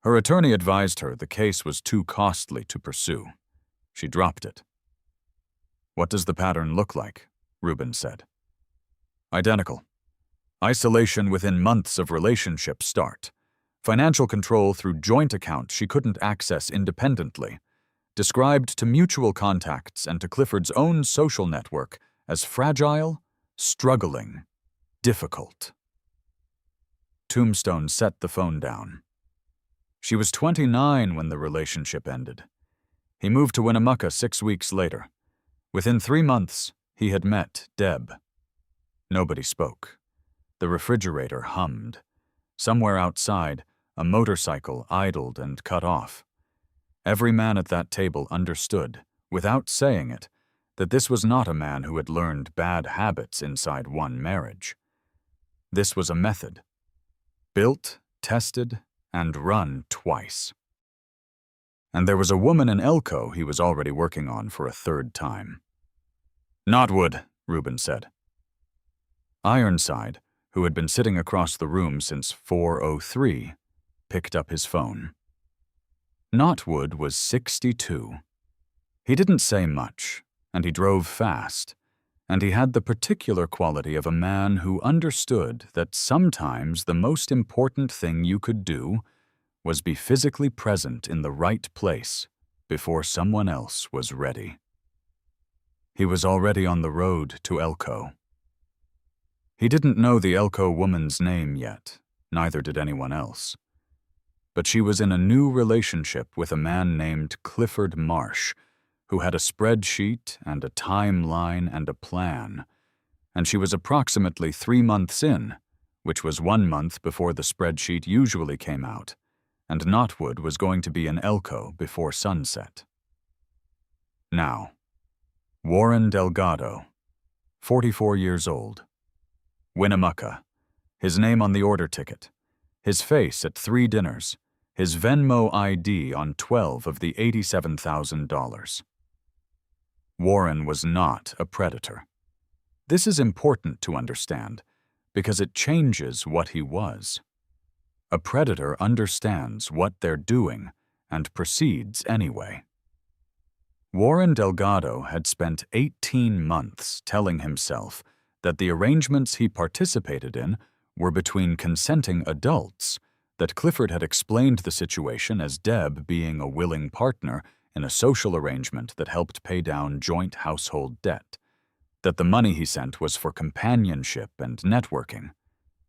Speaker 1: Her attorney advised her the case was too costly to pursue. She dropped it. "What does the pattern look like?" Reuben said. "Identical. Isolation within months of relationship start. Financial control through joint account she couldn't access independently. Described to mutual contacts and to Clifford's own social network as fragile, struggling, difficult." Tombstone set the phone down. She was 29 when the relationship ended. He moved to Winnemucca 6 weeks later. Within 3 months, he had met Deb. Nobody spoke. The refrigerator hummed. Somewhere outside, a motorcycle idled and cut off. Every man at that table understood, without saying it, that this was not a man who had learned bad habits inside one marriage. This was a method. Built, tested, and run twice. And there was a woman in Elko he was already working on for a 3rd time. "Knotwood," Reuben said. Ironside, who had been sitting across the room since 4:03, picked up his phone. Knotwood was 62. He didn't say much, and he drove fast. And he had the particular quality of a man who understood that sometimes the most important thing you could do was be physically present in the right place before someone else was ready. He was already on the road to Elko. He didn't know the Elko woman's name yet, neither did anyone else. But she was in a new relationship with a man named Clifford Marsh, who had a spreadsheet and a timeline and a plan, and she was approximately 3 months in, which was 1 month before the spreadsheet usually came out, and Knotwood was going to be in Elko before sunset. Now, Warren Delgado, 44 years old, Winnemucca, his name on the order ticket, his face at 3 dinners, his Venmo ID on 12 of the $87,000. Warren was not a predator. This is important to understand because it changes what he was. A predator understands what they're doing and proceeds anyway. Warren Delgado had spent 18 months telling himself that the arrangements he participated in were between consenting adults, that Clifford had explained the situation as Deb being a willing partner in a social arrangement that helped pay down joint household debt, that the money he sent was for companionship and networking,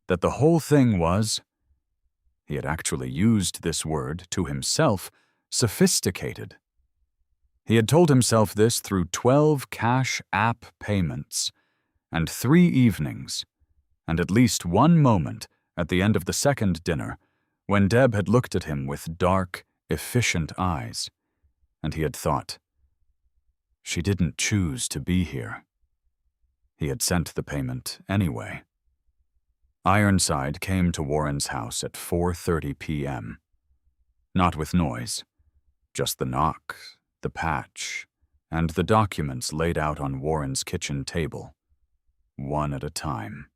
Speaker 1: that the whole thing was, he had actually used this word to himself, sophisticated. He had told himself this through 12 cash app payments, and 3 evenings, and at least 1 moment at the end of the second dinner when Deb had looked at him with dark, efficient eyes, and he had thought, she didn't choose to be here. He had sent the payment anyway. Ironside came to Warren's house at 4:30 p.m. Not with noise, just the knock, the patch, and the documents laid out on Warren's kitchen table, one at a time.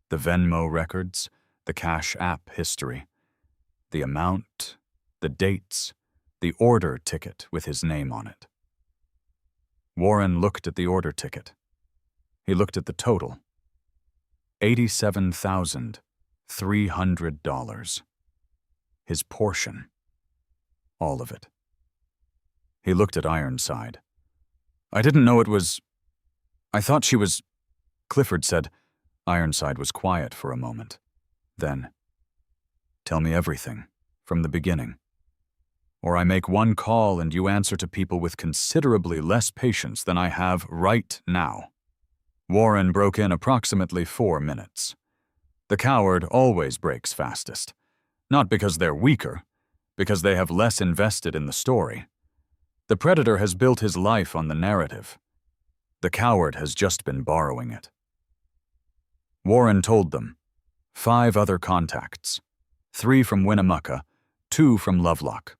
Speaker 1: The Venmo records, the Cash App history, the amount, the dates, the order ticket with his name on it. Warren looked at the order ticket. He looked at the total. $87,300. His portion. All of it. He looked at Ironside. I didn't know it was... I thought she was... Clifford said. Ironside was quiet for a moment. Then, tell me everything, from the beginning. Or I make one call and you answer to people with considerably less patience than I have right now. Warren broke in approximately 4 minutes. The coward always breaks fastest. Not because they're weaker, because they have less invested in the story. The predator has built his life on the narrative. The coward has just been borrowing it. Warren told them 5 other contacts, 3 from Winnemucca, 2 from Lovelock.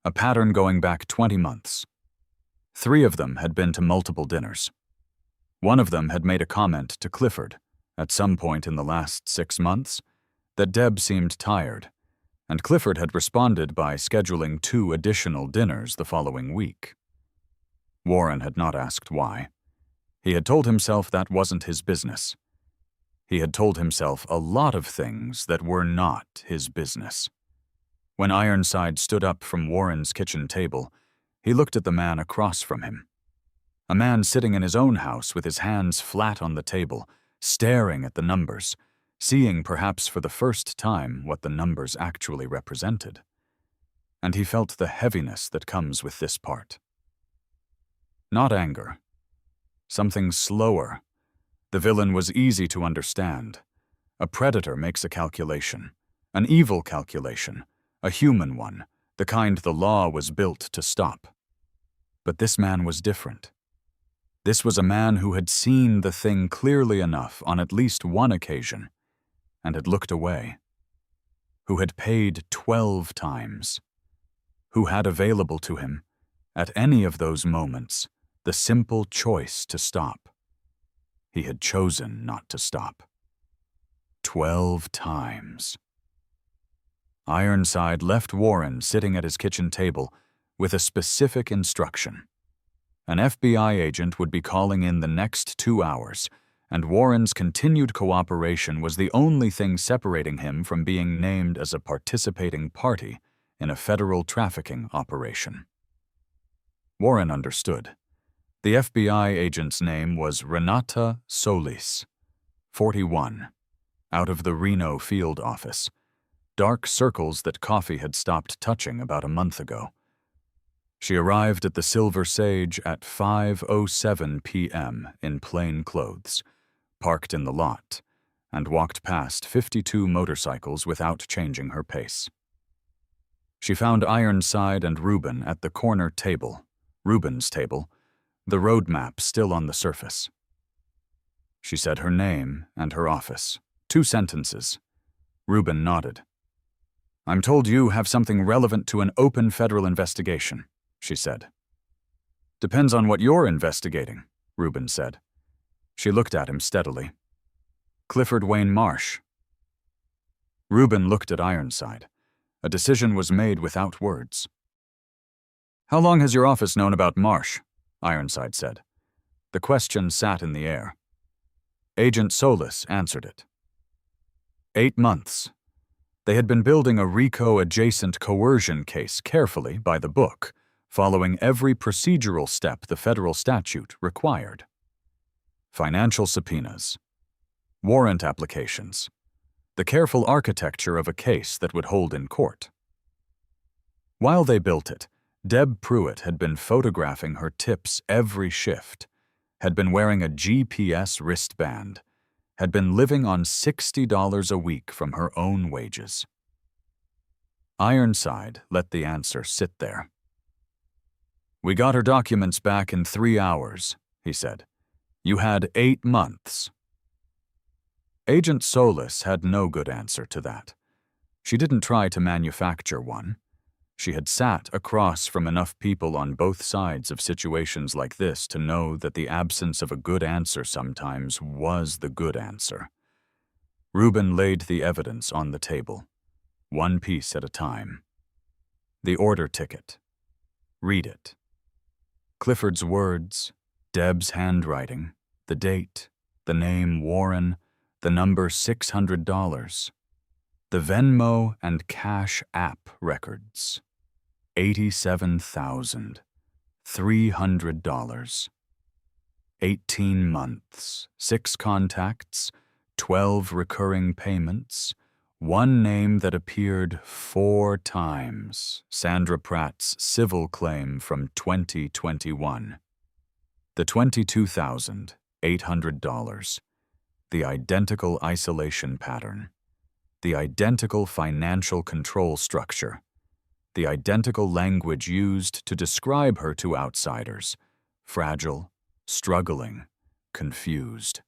Speaker 1: A pattern going back 20 months. 3 of them had been to multiple dinners. One of them had made a comment to Clifford, at some point in the last 6 months, that Deb seemed tired, and Clifford had responded by scheduling 2 additional dinners the following week. Warren had not asked why. He had told himself that wasn't his business. He had told himself a lot of things that were not his business. When Ironside stood up from Warren's kitchen table, he looked at the man across from him. A man sitting in his own house with his hands flat on the table, staring at the numbers, seeing perhaps for the first time what the numbers actually represented. And he felt the heaviness that comes with this part. Not anger. Something slower. The villain was easy to understand. A predator makes a calculation, an evil calculation, a human one, the kind the law was built to stop. But this man was different. This was a man who had seen the thing clearly enough on at least one occasion, and had looked away. Who had paid 12 times. Who had available to him, at any of those moments, the simple choice to stop. He had chosen not to stop. 12 times. Ironside left Warren sitting at his kitchen table with a specific instruction. An FBI agent would be calling in the next 2 hours, and Warren's continued cooperation was the only thing separating him from being named as a participating party in a federal trafficking operation. Warren understood. The FBI agent's name was Renata Solis, 41, out of the Reno field office, dark circles that coffee had stopped touching about a month ago. She arrived at the Silver Sage at 5:07 p.m. in plain clothes, parked in the lot, and walked past 52 motorcycles without changing her pace. She found Ironside and Rubin at the corner table, Rubin's table, the road map still on the surface. She said her name and her office, 2 sentences. Rubin nodded. "I'm told you have something relevant to an open federal investigation," she said. "Depends on what you're investigating," Rubin said. She looked at him steadily. "Clifford Wayne Marsh." Rubin looked at Ironside. A decision was made without words. "How long has your office known about Marsh?" Ironside said. The question sat in the air. Agent Solis answered it. 8 months. They had been building a RICO-adjacent coercion case carefully by the book, following every procedural step the federal statute required. Financial subpoenas, warrant applications, the careful architecture of a case that would hold in court. While they built it, Deb Pruitt had been photographing her tips every shift, had been wearing a GPS wristband, had been living on $60 a week from her own wages. Ironside let the answer sit there. "We got her documents back in 3 hours," he said. "You had 8 months." Agent Solis had no good answer to that. She didn't try to manufacture one. She had sat across from enough people on both sides of situations like this to know that the absence of a good answer sometimes was the good answer. Rubin laid the evidence on the table, one piece at a time. The order ticket. Read it. Clifford's words, Deb's handwriting, the date, the name Warren, the number $600, the Venmo and Cash App records. $87,300. 18 months, 6 contacts, 12 recurring payments, one name that appeared 4 times, Sandra Pratt's civil claim from 2021. The $22,800. The identical isolation pattern. The identical financial control structure. The identical language used to describe her to outsiders, fragile, struggling, confused.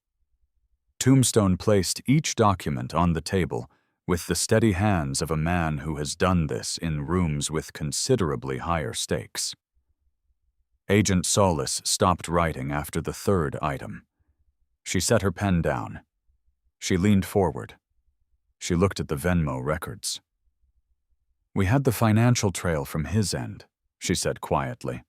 Speaker 1: Tombstone placed each document on the table with the steady hands of a man who has done this in rooms with considerably higher stakes. Agent Solis stopped writing after the 3rd item. She set her pen down. She leaned forward. She looked at the Venmo records. "We had the financial trail from his end," she said quietly.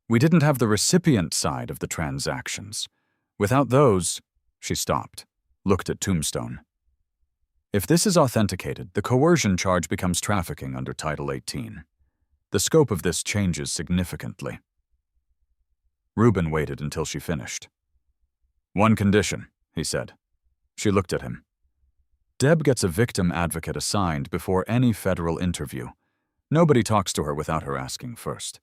Speaker 1: "We didn't have the recipient side of the transactions. Without those—" She stopped, looked at Tombstone. "If this is authenticated, the coercion charge becomes trafficking under Title 18. The scope of this changes significantly." Rubin waited until she finished. "One condition," he said. She looked at him. "Deb gets a victim advocate assigned before any federal interview. Nobody talks to her without her asking first.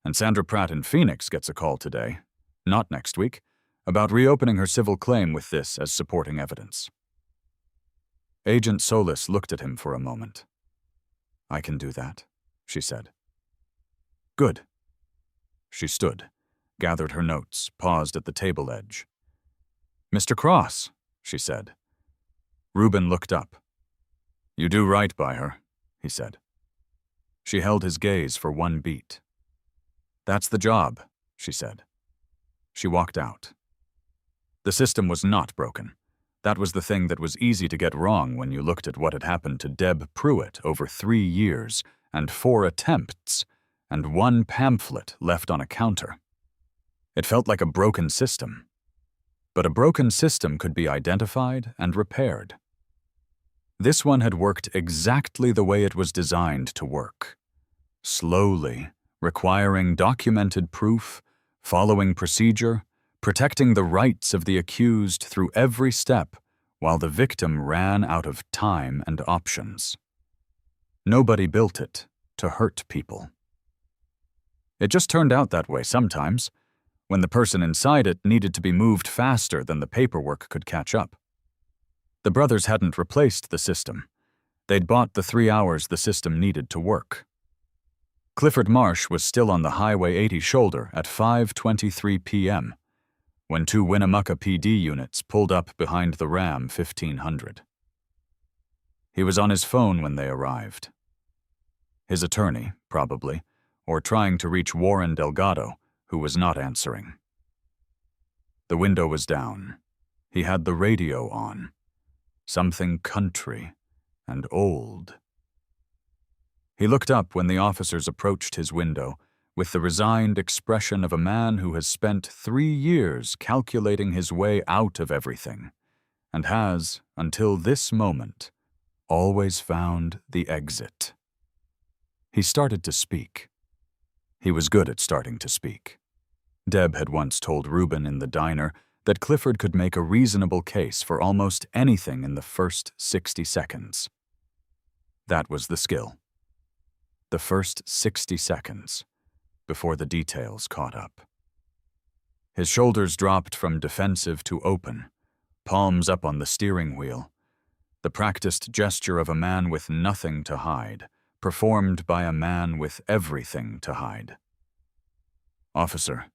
Speaker 1: And Sandra Pratt in Phoenix gets a call today, not next week, about reopening her civil claim with this as supporting evidence." Agent Solis looked at him for a moment. "I can do that," she said. "Good." She stood, gathered her notes, paused at the table edge. "Mr. Cross," she said. Rubin looked up. "You do right by her," he said. She held his gaze for one beat. "That's the job," she said. She walked out. The system was not broken. That was the thing that was easy to get wrong when you looked at what had happened to Deb Pruitt over 3 years and 4 attempts and 1 pamphlet left on a counter. It felt like a broken system. But a broken system could be identified and repaired. This one had worked exactly the way it was designed to work. Slowly, requiring documented proof, following procedure, protecting the rights of the accused through every step while the victim ran out of time and options. Nobody built it to hurt people. It just turned out that way sometimes, when the person inside it needed to be moved faster than the paperwork could catch up. The brothers hadn't replaced the system. They'd bought the 3 hours the system needed to work. Clifford Marsh was still on the Highway 80 shoulder at 5:23 p.m. when 2 Winnemucca PD units pulled up behind the Ram 1500. He was on his phone when they arrived. His attorney, probably, or trying to reach Warren Delgado, who was not answering. The window was down. He had the radio on. Something country and old. He looked up when the officers approached his window with the resigned expression of a man who has spent 3 years calculating his way out of everything and has, until this moment, always found the exit. He started to speak. He was good at starting to speak. Deb had once told Reuben in the diner that Clifford could make a reasonable case for almost anything in the first 60 seconds. That was the skill. The first 60 seconds, before the details caught up. His shoulders dropped from defensive to open, palms up on the steering wheel, the practiced gesture of a man with nothing to hide, performed by a man with everything to hide. "Officer,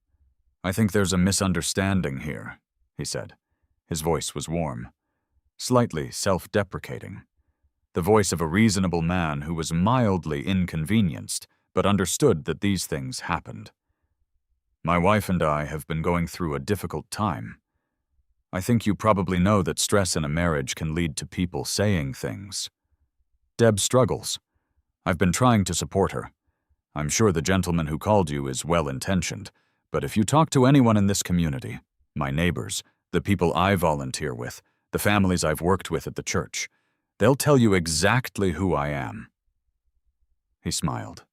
Speaker 1: I think there's a misunderstanding here," he said. His voice was warm, slightly self-deprecating, the voice of a reasonable man who was mildly inconvenienced but understood that these things happened. "My wife and I have been going through a difficult time. I think you probably know that stress in a marriage can lead to people saying things. Deb struggles. I've been trying to support her. I'm sure the gentleman who called you is well-intentioned, but if you talk to anyone in this community, my neighbors, the people I volunteer with, the families I've worked with at the church, they'll tell you exactly who I am." He smiled.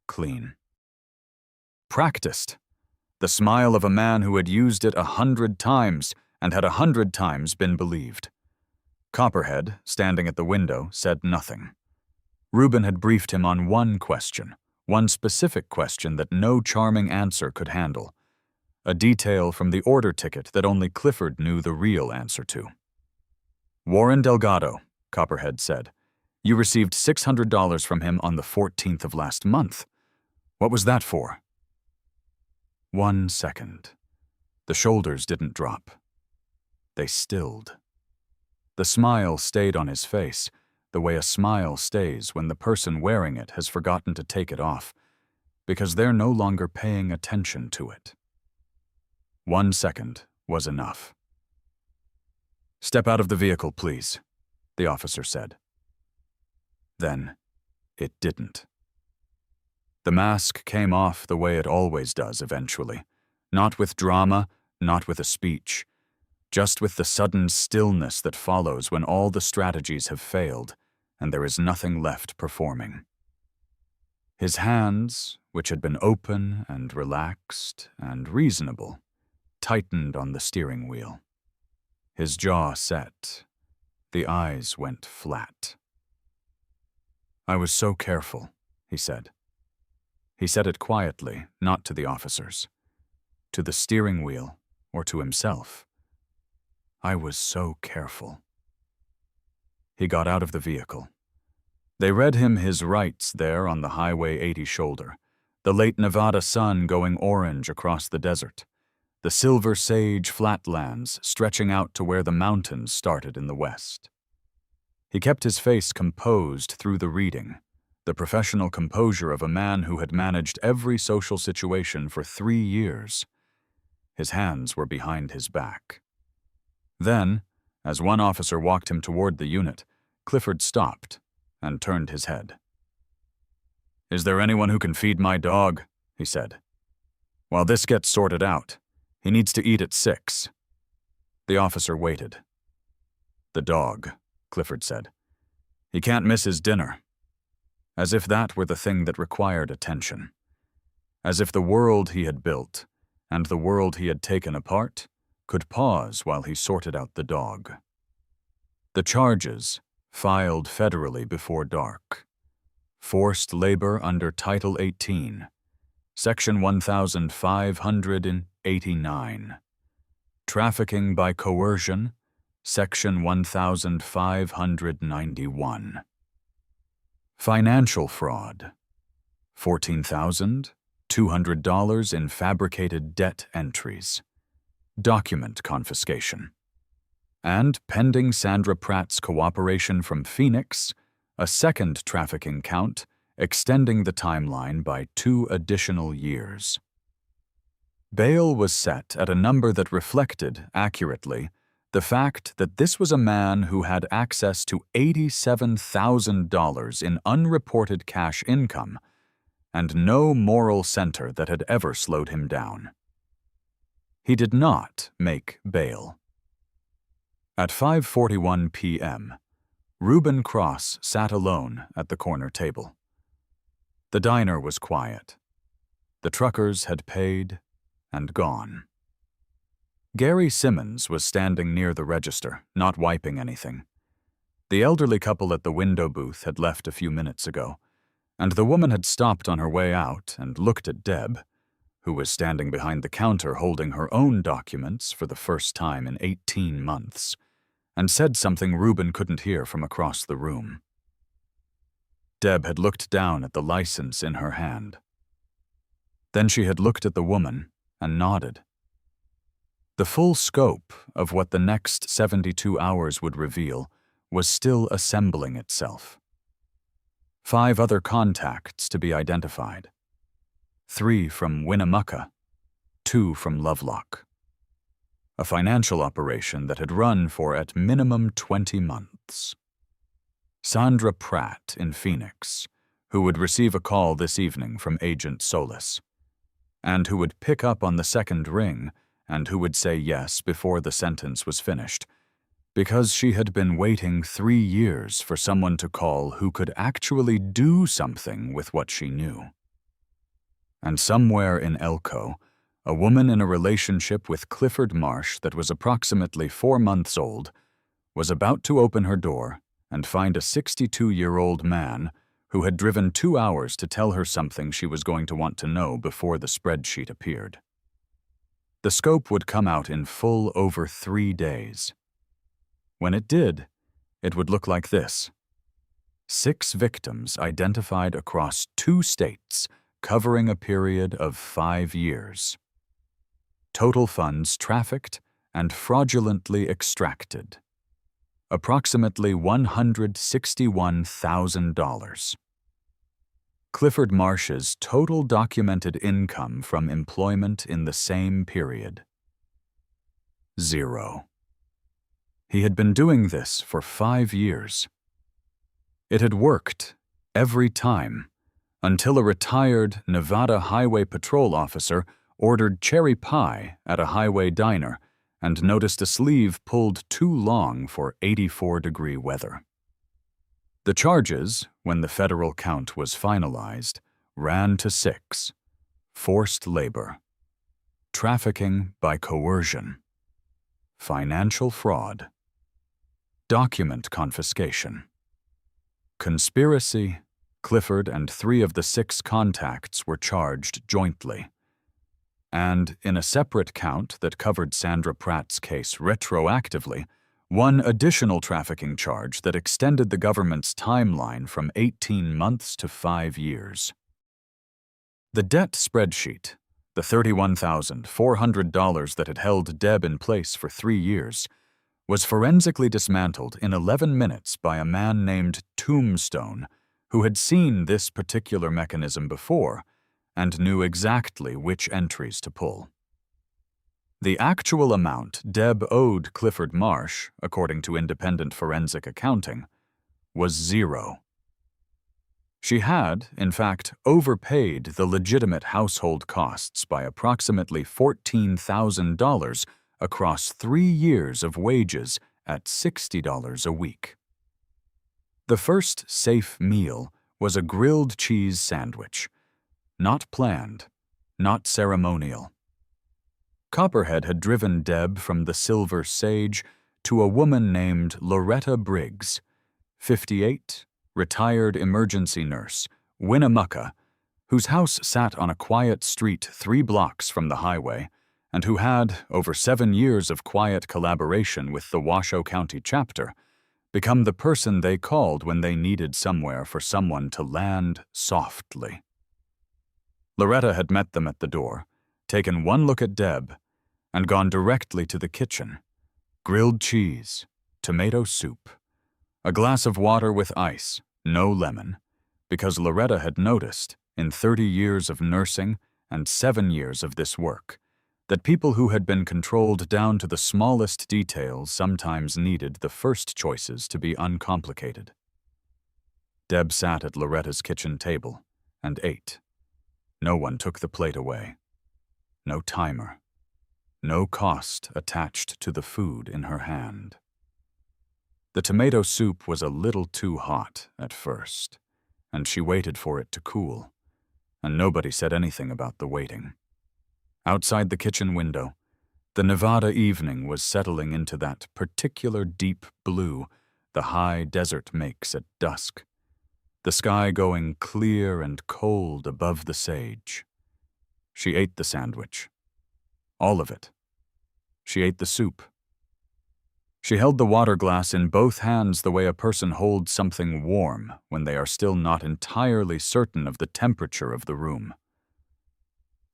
Speaker 1: Clean. Practiced. The smile of a man who had used it 100 times and had 100 times been believed. Copperhead, standing at the window, said nothing. Reuben had briefed him on one question, one specific question that no charming answer could handle, a detail from the order ticket that only Clifford knew the real answer to. "Warren Delgado," Copperhead said. "You received $600 from him on the 14th of last month. What was that for?" 1 second. The shoulders didn't drop. They stilled. The smile stayed on his face, the way a smile stays when the person wearing it has forgotten to take it off, because they're no longer paying attention to it. 1 second was enough. "Step out of the vehicle, please," the officer said. Then, it didn't. The mask came off the way it always does eventually, not with drama, not with a speech, just with the sudden stillness that follows when all the strategies have failed and there is nothing left performing. His hands, which had been open and relaxed and reasonable, tightened on the steering wheel. His jaw set. The eyes went flat. "I was so careful," he said. He said it quietly, not to the officers, to the steering wheel or to himself. "I was so careful." He got out of the vehicle. They read him his rights there on the Highway 80 shoulder, the late Nevada sun going orange across the desert, the silver sage flatlands stretching out to where the mountains started in the west. He kept his face composed through the reading, the professional composure of a man who had managed every social situation for 3 years. His hands were behind his back. Then, as one officer walked him toward the unit, Clifford stopped and turned his head. "Is there anyone who can feed my dog?" he said. While this gets sorted out, he needs to eat at 6. The officer waited. The dog, Clifford said. He can't miss his dinner. As if that were the thing that required attention. As if the world he had built, and the world he had taken apart, could pause while he sorted out the dog. The charges, filed federally before dark. Forced labor under Title 18, Section 1589. Trafficking by coercion, Section 1591. Financial fraud, $14,200 in fabricated debt entries. Document confiscation. And pending Sandra Pratt's cooperation from Phoenix, a second trafficking count extending the timeline by 2 additional years. Bail was set at a number that reflected, accurately, the fact that this was a man who had access to $87,000 in unreported cash income and no moral center that had ever slowed him down. He did not make bail. At 5:41 p.m., Reuben Cross sat alone at the corner table. The diner was quiet. The truckers had paid and gone. Gary Simmons was standing near the register, not wiping anything. The elderly couple at the window booth had left a few minutes ago, and the woman had stopped on her way out and looked at Deb, who was standing behind the counter holding her own documents for the first time in 18 months, and said something Reuben couldn't hear from across the room. Deb had looked down at the license in her hand. Then she had looked at the woman and nodded. The full scope of what the next 72 hours would reveal was still assembling itself. 5 other contacts to be identified. 3 from Winnemucca, 2 from Lovelock. A financial operation that had run for at minimum 20 months. Sandra Pratt in Phoenix, who would receive a call this evening from Agent Solis, and who would pick up on the second ring and who would say yes before the sentence was finished, because she had been waiting 3 years for someone to call who could actually do something with what she knew. And somewhere in Elko, a woman in a relationship with Clifford Marsh that was approximately 4 months old was about to open her door and find a 62-year-old man who had driven 2 hours to tell her something she was going to want to know before the spreadsheet appeared. The scope would come out in full over 3 days. When it did, it would look like this. 6 victims identified across 2 states, covering a period of 5 years. Total funds trafficked and fraudulently extracted. Approximately $161,000. Clifford Marsh's total documented income from employment in the same period. 0. He had been doing this for 5 years. It had worked every time, until a retired Nevada Highway Patrol officer ordered cherry pie at a highway diner and noticed a sleeve pulled too long for 84-degree weather. The charges, when the federal count was finalized, ran to 6: forced labor, trafficking by coercion, financial fraud, document confiscation, conspiracy. Clifford and 3 of the 6 contacts were charged jointly. And in a separate count that covered Sandra Pratt's case retroactively, 1 additional trafficking charge that extended the government's timeline from 18 months to 5 years. The debt spreadsheet, the $31,400 that had held Deb in place for 3 years, was forensically dismantled in 11 minutes by a man named Tombstone, who had seen this particular mechanism before and knew exactly which entries to pull. The actual amount Deb owed Clifford Marsh, according to independent forensic accounting, was 0. She had, in fact, overpaid the legitimate household costs by approximately $14,000 across 3 years of wages at $60 a week. The first safe meal was a grilled cheese sandwich. Not planned, not ceremonial. Copperhead had driven Deb from the Silver Sage to a woman named Loretta Briggs, 58, retired emergency nurse, Winnemucca, whose house sat on a quiet street 3 blocks from the highway, and who had, over 7 years of quiet collaboration with the Washoe County chapter, become the person they called when they needed somewhere for someone to land softly. Loretta had met them at the door, taken one look at Deb, and gone directly to the kitchen. Grilled cheese, tomato soup, a glass of water with ice, no lemon, because Loretta had noticed, in 30 years of nursing and 7 years of this work, that people who had been controlled down to the smallest details sometimes needed the first choices to be uncomplicated. Deb sat at Loretta's kitchen table and ate. No one took the plate away. No timer. No cost attached to the food in her hand. The tomato soup was a little too hot at first, and she waited for it to cool, and nobody said anything about the waiting. Outside the kitchen window, the Nevada evening was settling into that particular deep blue the high desert makes at dusk, the sky going clear and cold above the sage. She ate the sandwich. All of it. She ate the soup. She held the water glass in both hands the way a person holds something warm when they are still not entirely certain of the temperature of the room.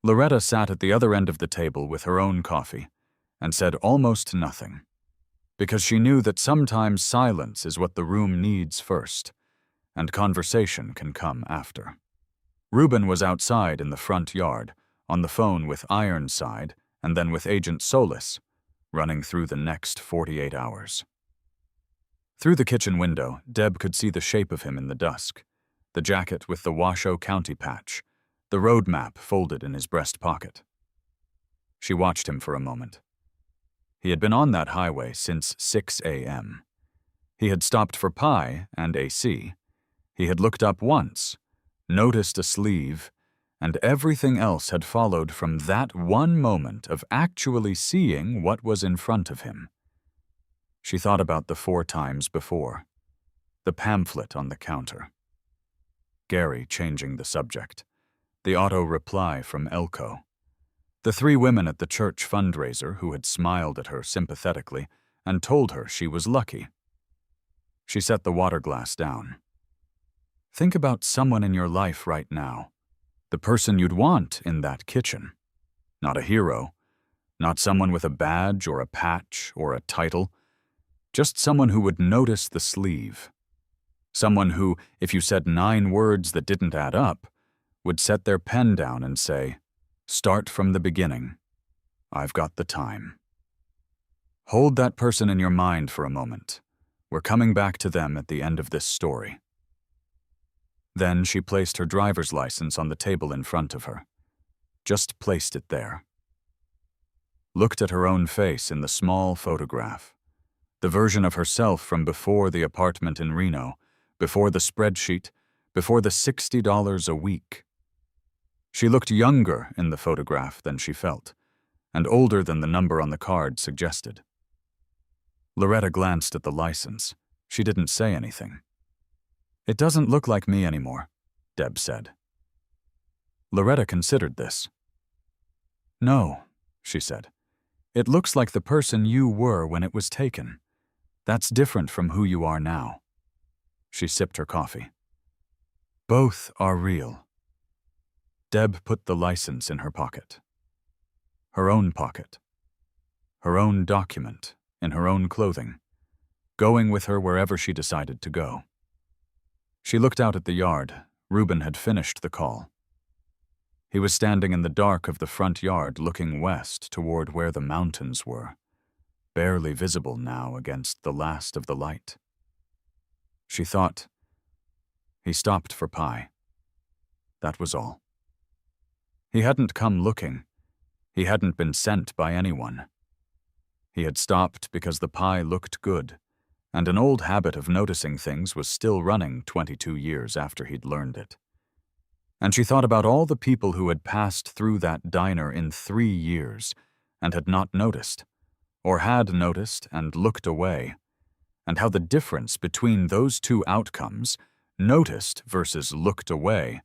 Speaker 1: Loretta sat at the other end of the table with her own coffee and said almost nothing, because she knew that sometimes silence is what the room needs first, and conversation can come after. Reuben was outside in the front yard, on the phone with Ironside and then with Agent Solis, running through the next 48 hours. Through the kitchen window, Deb could see the shape of him in the dusk, the jacket with the Washoe County patch, the road map folded in his breast pocket. She watched him for a moment. He had been on that highway since 6 a.m. He had stopped for pie and AC. He had looked up once, noticed a sleeve, and everything else had followed from that one moment of actually seeing what was in front of him. She thought about the 4 times before, the pamphlet on the counter, Gary changing the subject, the auto reply from Elko, the 3 women at the church fundraiser who had smiled at her sympathetically and told her she was lucky. She set the water glass down. Think about someone in your life right now, the person you'd want in that kitchen. Not a hero, not someone with a badge or a patch or a title, just someone who would notice the sleeve. Someone who, if you said 9 words that didn't add up, would set their pen down and say, "Start from the beginning. I've got the time." Hold that person in your mind for a moment. We're coming back to them at the end of this story. Then she placed her driver's license on the table in front of her. Just placed it there. Looked at her own face in the small photograph. The version of herself from before the apartment in Reno, before the spreadsheet, before the $60 a week. She looked younger in the photograph than she felt, and older than the number on the card suggested. Loretta glanced at the license. She didn't say anything. "It doesn't look like me anymore," Deb said. Loretta considered this. "No," she said. "It looks like the person you were when it was taken. That's different from who you are now." She sipped her coffee. "Both are real." Deb put the license in her pocket. Her own pocket. Her own document, in her own clothing, going with her wherever she decided to go. She looked out at the yard. Reuben had finished the call. He was standing in the dark of the front yard looking west toward where the mountains were, barely visible now against the last of the light. She thought, He stopped for pie. That was all. He hadn't come looking. He hadn't been sent by anyone. He had stopped because the pie looked good, and an old habit of noticing things was still running 22 years after he'd learned it. And she thought about all the people who had passed through that diner in 3 years and had not noticed, or had noticed and looked away, and how the difference between those two outcomes, noticed versus looked away,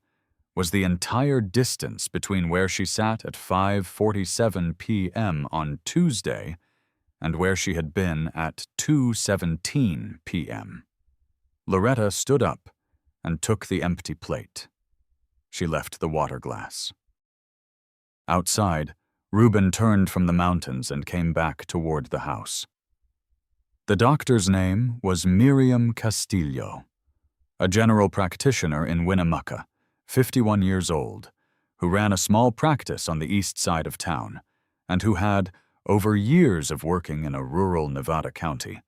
Speaker 1: was the entire distance between where she sat at 5:47 p.m. on Tuesday and where she had been at 2:17 p.m. Loretta stood up and took the empty plate. She left the water glass. Outside, Reuben turned from the mountains and came back toward the house. The doctor's name was Miriam Castillo, a general practitioner in Winnemucca, 51 years old, who ran a small practice on the east side of town, and who had, over years of working in a rural Nevada county,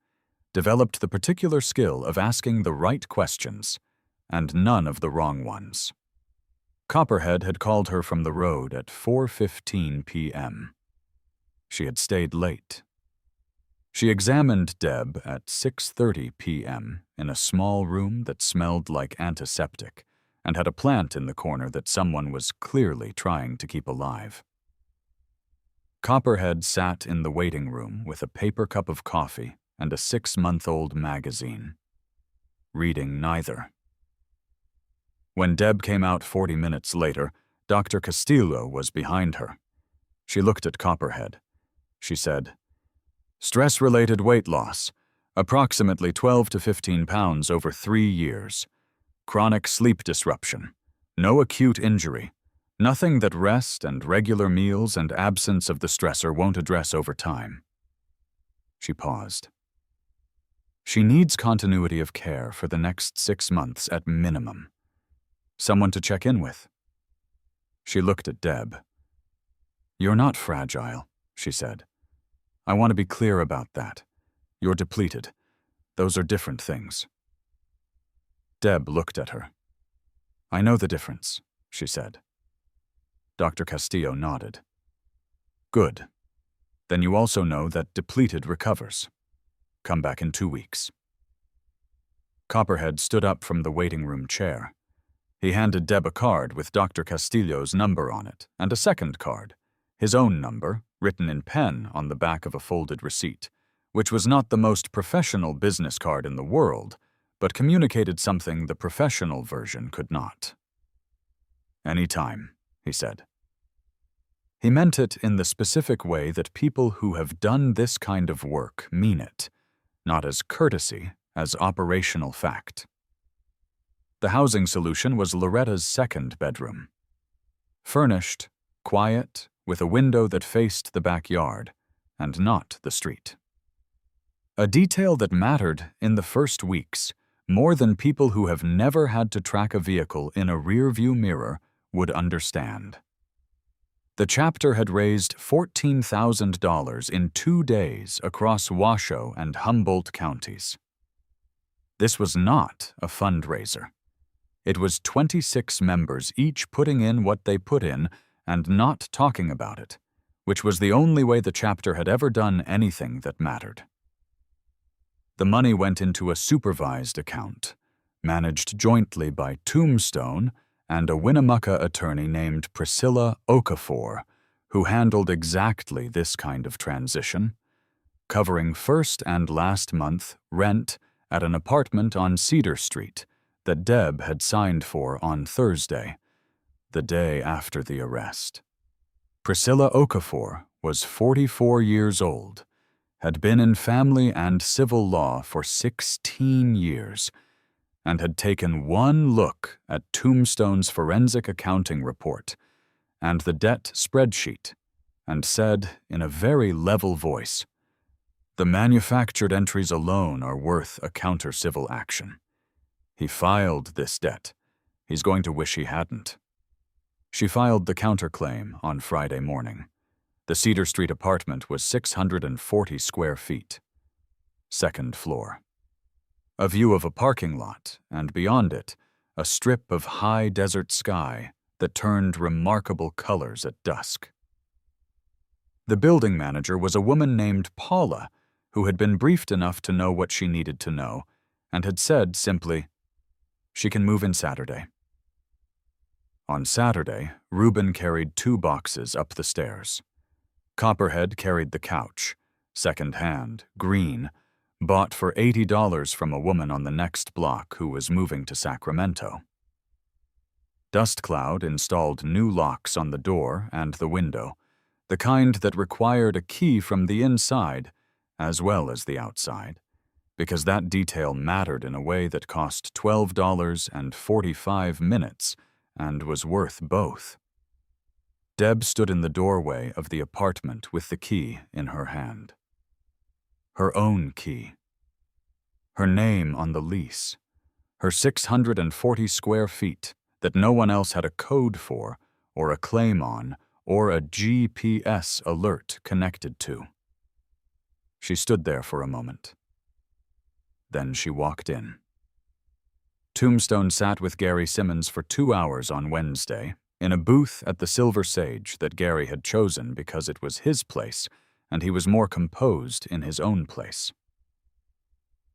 Speaker 1: developed the particular skill of asking the right questions and none of the wrong ones. Copperhead had called her from the road at 4:15 p.m. She had stayed late. She examined Deb at 6:30 p.m. in a small room that smelled like antiseptic and had a plant in the corner that someone was clearly trying to keep alive. Copperhead sat in the waiting room with a paper cup of coffee and a 6-month-old magazine, reading neither. When Deb came out 40 minutes later, Dr. Castillo was behind her. She looked at Copperhead. She said, "Stress-related weight loss, approximately 12 to 15 pounds over 3 years. Chronic sleep disruption, no acute injury, nothing that rest and regular meals and absence of the stressor won't address over time." She paused. "She needs continuity of care for the next 6 months at minimum. Someone to check in with." She looked at Deb. "You're not fragile," she said. "I want to be clear about that. You're depleted. Those are different things." Deb looked at her. "I know the difference," she said. Dr. Castillo nodded. "Good. Then you also know that depleted recovers. Come back in 2 weeks." Copperhead stood up from the waiting room chair. He handed Deb a card with Dr. Castillo's number on it, and a second card, his own number, written in pen on the back of a folded receipt, which was not the most professional business card in the world, but communicated something the professional version could not. "Any time," he said. He meant it in the specific way that people who have done this kind of work mean it, not as courtesy, as operational fact. The housing solution was Loretta's second bedroom. Furnished, quiet, with a window that faced the backyard, and not the street. A detail that mattered in the first weeks, more than people who have never had to track a vehicle in a rear-view mirror would understand. The chapter had raised $14,000 in 2 days across Washoe and Humboldt counties. This was not a fundraiser. It was 26 members each putting in what they put in and not talking about it, which was the only way the chapter had ever done anything that mattered. The money went into a supervised account, managed jointly by Tombstone and a Winnemucca attorney named Priscilla Okafor, who handled exactly this kind of transition, covering first and last month rent at an apartment on Cedar Street that Deb had signed for on Thursday, the day after the arrest. Priscilla Okafor was 44 years old, had been in family and civil law for 16 years, and had taken one look at Tombstone's forensic accounting report and the debt spreadsheet and said in a very level voice, "The manufactured entries alone are worth a counter-civil action. He filed this debt. He's going to wish he hadn't." She filed the counterclaim on Friday morning. The Cedar Street apartment was 640 square feet. Second floor. A view of a parking lot, and beyond it, a strip of high desert sky that turned remarkable colors at dusk. The building manager was a woman named Paula, who had been briefed enough to know what she needed to know, and had said simply, "She can move in Saturday." On Saturday, Reuben carried 2 boxes up the stairs. Copperhead carried the couch, second-hand, green, bought for $80 from a woman on the next block who was moving to Sacramento. Dust Cloud installed new locks on the door and the window, the kind that required a key from the inside as well as the outside, because that detail mattered in a way that cost $12.45 and was worth both. Deb stood in the doorway of the apartment with the key in her hand. Her own key. Her name on the lease. Her 640 square feet that no one else had a code for, or a claim on, or a GPS alert connected to. She stood there for a moment. Then she walked in. Tombstone sat with Gary Simmons for 2 hours on Wednesday, in a booth at the Silver Sage that Gary had chosen because it was his place, and he was more composed in his own place.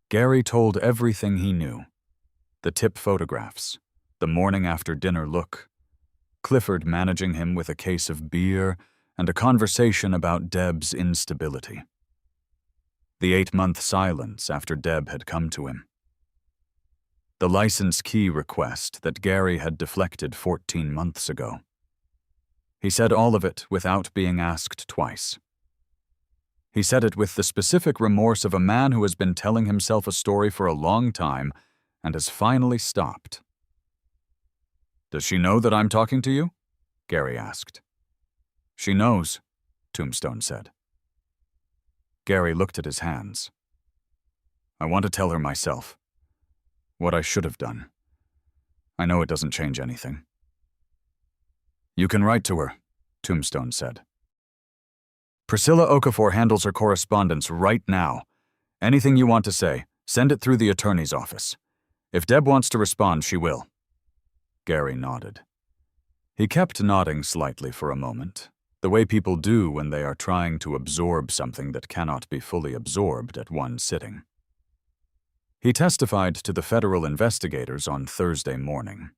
Speaker 1: Gary told everything he knew. The tip photographs, the morning after dinner look, Clifford managing him with a case of beer, and a conversation about Deb's instability. The 8-month silence after Deb had come to him. The license key request that Gary had deflected 14 months ago. He said all of it without being asked twice. He said it with the specific remorse of a man who has been telling himself a story for a long time and has finally stopped. "Does she know that I'm talking to you?" Gary asked. "She knows," Tombstone said. Gary looked at his hands. "I want to tell her myself. What I should have done. I know it doesn't change anything." "You can write to her," Tombstone said. "Priscilla Okafor handles her correspondence right now. Anything you want to say, send it through the attorney's office. If Deb wants to respond, she will." Gary nodded. He kept nodding slightly for a moment, the way people do when they are trying to absorb something that cannot be fully absorbed at one sitting. He testified to the federal investigators on Thursday morning.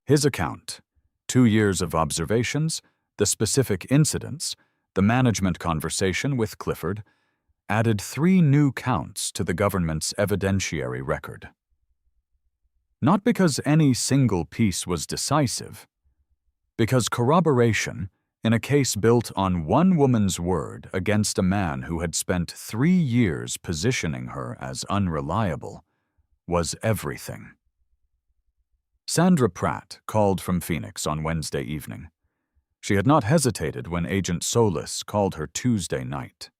Speaker 1: His account, 2 years of observations, the specific incidents, the management conversation with Clifford, added 3 new counts to the government's evidentiary record. Not because any single piece was decisive, because corroboration, in a case built on one woman's word against a man who had spent 3 years positioning her as unreliable, was everything. Sandra Pratt called from Phoenix on Wednesday evening. She had not hesitated when Agent Solis called her Tuesday night.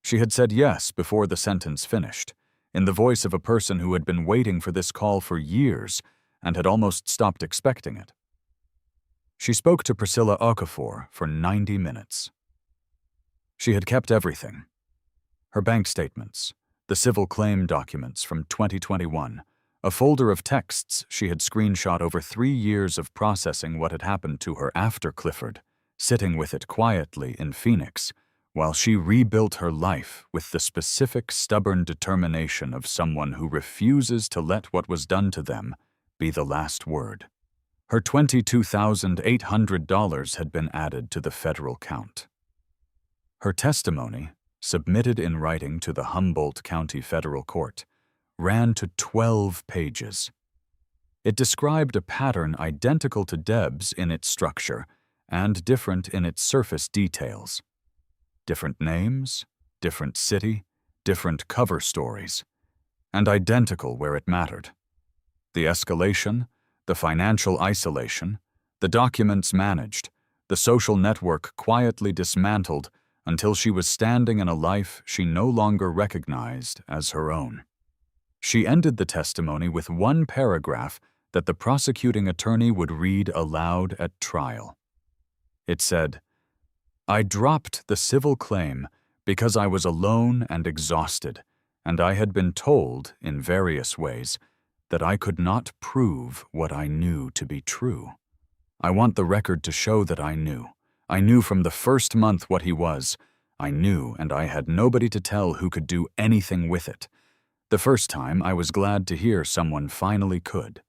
Speaker 1: She had said yes before the sentence finished, in the voice of a person who had been waiting for this call for years and had almost stopped expecting it. She spoke to Priscilla Okafor for 90 minutes. She had kept everything. Her bank statements, the civil claim documents from 2021, a folder of texts she had screenshot over 3 years of processing what had happened to her after Clifford, sitting with it quietly in Phoenix, while she rebuilt her life with the specific stubborn determination of someone who refuses to let what was done to them be the last word. Her $22,800 had been added to the federal count. Her testimony, submitted in writing to the Humboldt County Federal Court, ran to 12 pages. It described a pattern identical to Deb's in its structure and different in its surface details. Different names, different city, different cover stories, and identical where it mattered. The escalation, the financial isolation, the documents managed, the social network quietly dismantled until she was standing in a life she no longer recognized as her own. She ended the testimony with 1 paragraph that the prosecuting attorney would read aloud at trial. It said, "I dropped the civil claim because I was alone and exhausted, and I had been told, in various ways, that I could not prove what I knew to be true. I want the record to show that I knew. I knew from the first month what he was. I knew, and I had nobody to tell who could do anything with it. The first time, I was glad to hear someone finally could.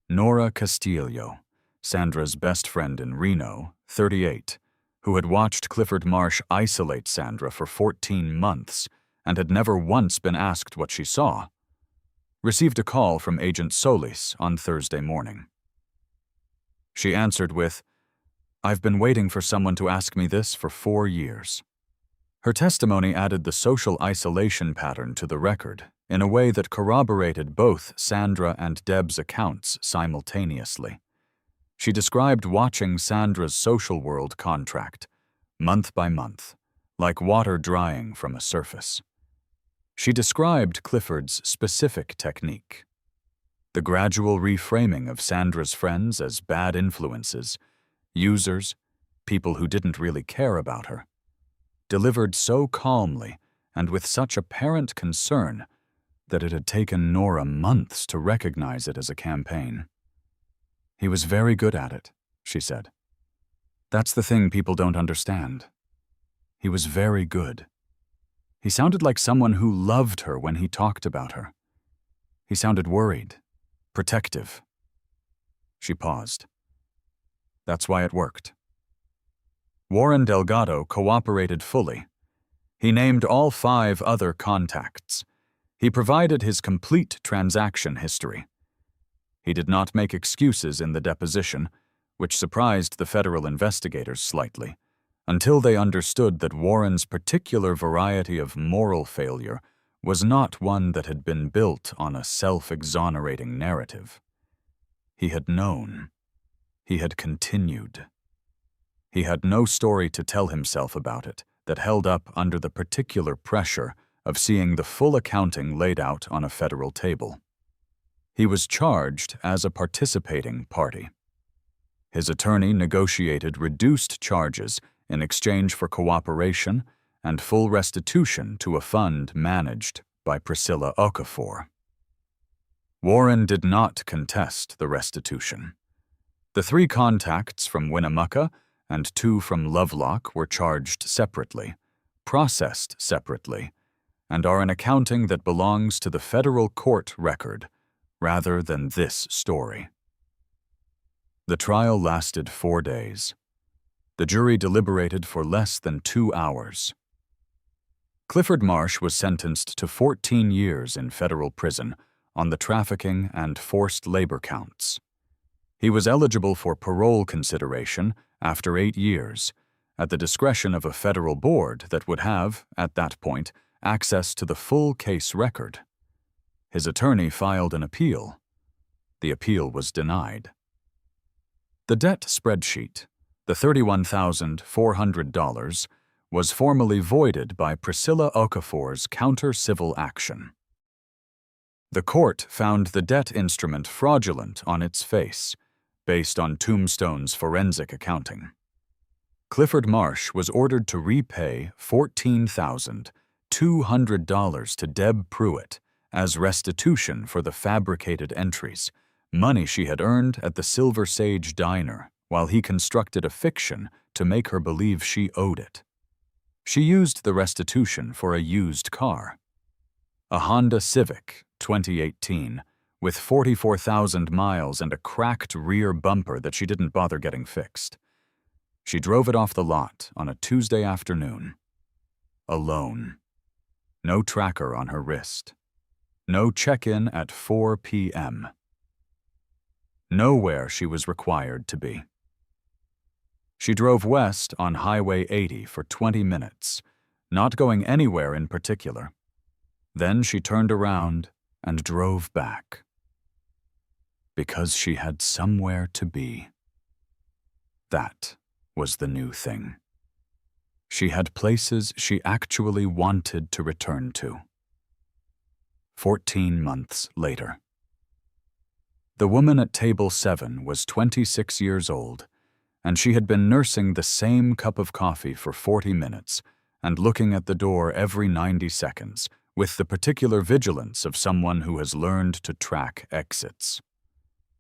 Speaker 1: Nora Castillo, Sandra's best friend in Reno, 38, who had watched Clifford Marsh isolate Sandra for 14 months and had never once been asked what she saw, received a call from Agent Solis on Thursday morning. She answered with, "I've been waiting for someone to ask me this for 4 years." Her testimony added the social isolation pattern to the record in a way that corroborated both Sandra and Deb's accounts simultaneously. She described watching Sandra's social world contract, month by month, like water drying from a surface. She described Clifford's specific technique. The gradual reframing of Sandra's friends as bad influences, users, people who didn't really care about her, delivered so calmly and with such apparent concern that it had taken Nora months to recognize it as a campaign. "He was very good at it," she said. "That's the thing people don't understand. He was very good. He sounded like someone who loved her when he talked about her. He sounded worried, protective." She paused. That's why it worked. Warren Delgado cooperated fully. He named all 5 other contacts. He provided his complete transaction history. He did not make excuses in the deposition, which surprised the federal investigators slightly, until they understood that Warren's particular variety of moral failure was not one that had been built on a self-exonerating narrative. He had known. He had continued. He had no story to tell himself about it that held up under the particular pressure of seeing the full accounting laid out on a federal table. He was charged as a participating party. His attorney negotiated reduced charges in exchange for cooperation and full restitution to a fund managed by Priscilla Okafor. Warren did not contest the restitution. The 3 contacts from Winnemucca and 2 from Lovelock were charged separately, processed separately, and are an accounting that belongs to the federal court record rather than this story. The trial lasted 4 days. The jury deliberated for less than 2 hours. Clifford Marsh was sentenced to 14 years in federal prison on the trafficking and forced labor counts. He was eligible for parole consideration after 8 years, at the discretion of a federal board that would have, at that point, access to the full case record. His attorney filed an appeal. The appeal was denied. The debt spreadsheet, the $31,400, was formally voided by Priscilla Okafor's counter-civil action. The court found the debt instrument fraudulent on its face, based on Tombstone's forensic accounting. Clifford Marsh was ordered to repay $14,200 to Deb Pruitt as restitution for the fabricated entries, money she had earned at the Silver Sage Diner while he constructed a fiction to make her believe she owed it. She used the restitution for a used car. A Honda Civic, 2018, with 44,000 miles and a cracked rear bumper that she didn't bother getting fixed. She drove it off the lot on a Tuesday afternoon. Alone. No tracker on her wrist. No check-in at 4 p.m. Nowhere she was required to be. She drove west on Highway 80 for 20 minutes, not going anywhere in particular. Then she turned around and drove back. Because she had somewhere to be. That was the new thing. She had places she actually wanted to return to. 14 months later. The woman at table 7 was 26 years old, and she had been nursing the same cup of coffee for 40 minutes and looking at the door every 90 seconds, with the particular vigilance of someone who has learned to track exits.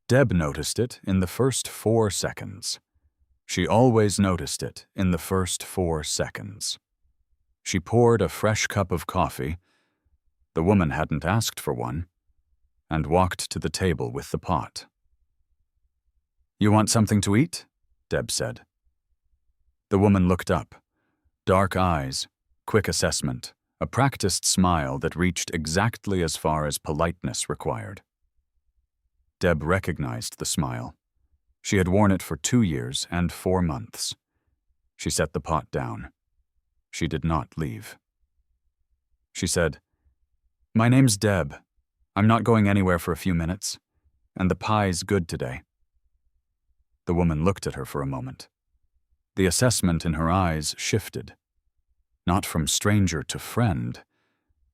Speaker 1: Deb noticed it in the first 4 seconds. She always noticed it in the first 4 seconds. She poured a fresh cup of coffee, the woman hadn't asked for one, and walked to the table with the pot. "You want something to eat?" Deb said. The woman looked up. Dark eyes, quick assessment, a practiced smile that reached exactly as far as politeness required. Deb recognized the smile. She had worn it for 2 years and 4 months. She set the pot down. She did not leave. She said, "My name's Deb. I'm not going anywhere for a few minutes, and the pie's good today." The woman looked at her for a moment. The assessment in her eyes shifted, not from stranger to friend,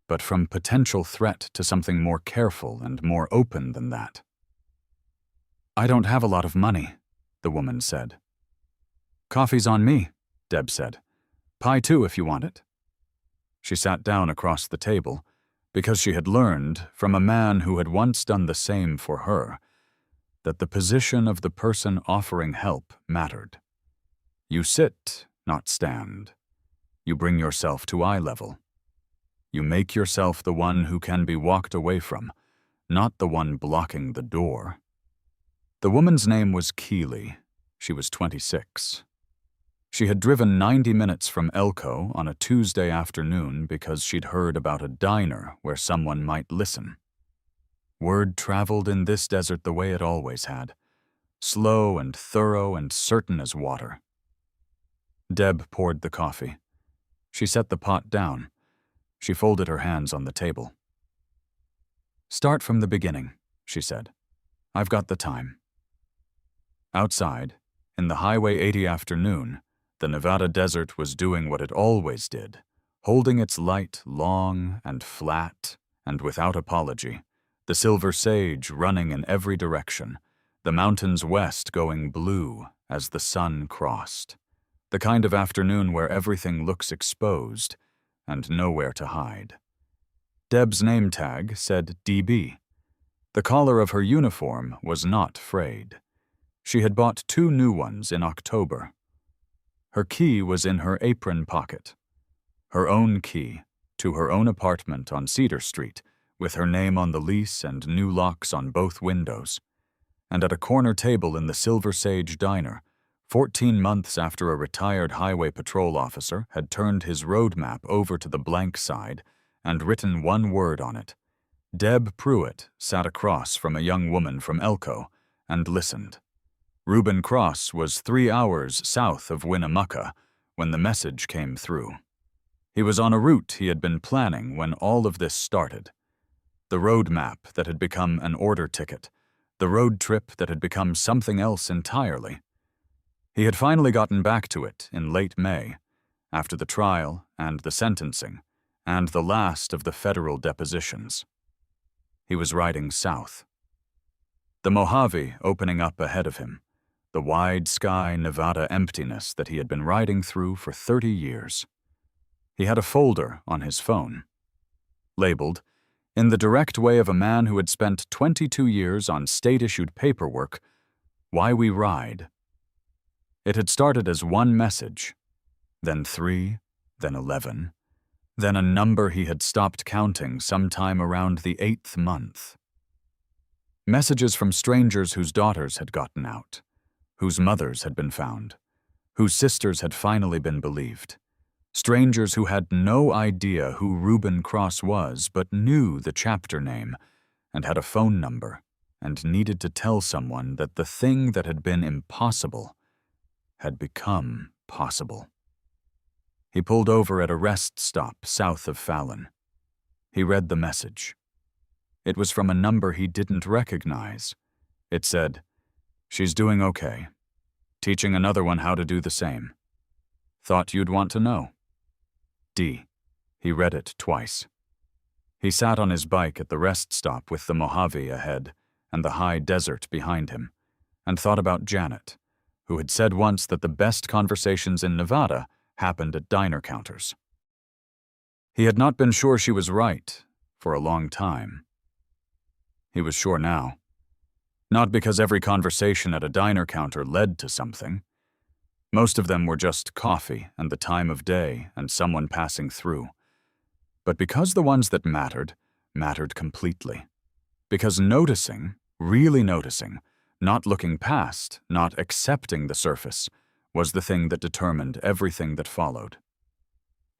Speaker 1: but from potential threat to something more careful and more open than that. "I don't have a lot of money," the woman said. "Coffee's on me," Deb said. "Pie too if you want it." She sat down across the table because she had learned from a man who had once done the same for her that the position of the person offering help mattered. You sit, not stand. You bring yourself to eye level. You make yourself the one who can be walked away from, not the one blocking the door. The woman's name was Keeley. She was 26. She had driven 90 minutes from Elko on a Tuesday afternoon because she'd heard about a diner where someone might listen. Word traveled in this desert the way it always had, slow and thorough and certain as water. Deb poured the coffee. She set the pot down. She folded her hands on the table. "Start from the beginning," she said. "I've got the time." Outside, in the Highway 80 afternoon, the Nevada desert was doing what it always did, holding its light long and flat and without apology, the silver sage running in every direction, the mountains west going blue as the sun crossed. The kind of afternoon where everything looks exposed and nowhere to hide. Deb's name tag said DB. The collar of her uniform was not frayed. She had bought 2 new ones in October. Her key was in her apron pocket. Her own key to her own apartment on Cedar Street, with her name on the lease and new locks on both windows. And at a corner table in the Silver Sage Diner, 14 months after a retired highway patrol officer had turned his road map over to the blank side and written one word on it, Deb Pruitt sat across from a young woman from Elko and listened. Reuben Cross was 3 hours south of Winnemucca when the message came through. He was on a route he had been planning when all of this started. The road map that had become an order ticket, the road trip that had become something else entirely. He had finally gotten back to it in late May, after the trial and the sentencing, and the last of the federal depositions. He was riding south. The Mojave opening up ahead of him, the wide sky Nevada emptiness that he had been riding through for 30 years. He had a folder on his phone, labeled, in the direct way of a man who had spent 22 years on state-issued paperwork, "Why We Ride." It had started as one message, then 3, then 11, then a number he had stopped counting sometime around the 8th month. Messages from strangers whose daughters had gotten out, whose mothers had been found, whose sisters had finally been believed. Strangers who had no idea who Reuben Cross was but knew the chapter name and had a phone number and needed to tell someone that the thing that had been impossible had become possible. He pulled over at a rest stop south of Fallon. He read the message. It was from a number he didn't recognize. It said, "She's doing okay. Teaching another one how to do the same. Thought you'd want to know." D. He read it twice. He sat on his bike at the rest stop with the Mojave ahead and the high desert behind him, and thought about Janet, who had said once that the best conversations in Nevada happened at diner counters. He had not been sure she was right for a long time. He was sure now. Not because every conversation at a diner counter led to something. Most of them were just coffee and the time of day and someone passing through. But because the ones that mattered completely. Because noticing, really noticing, not looking past, not accepting the surface, was the thing that determined everything that followed.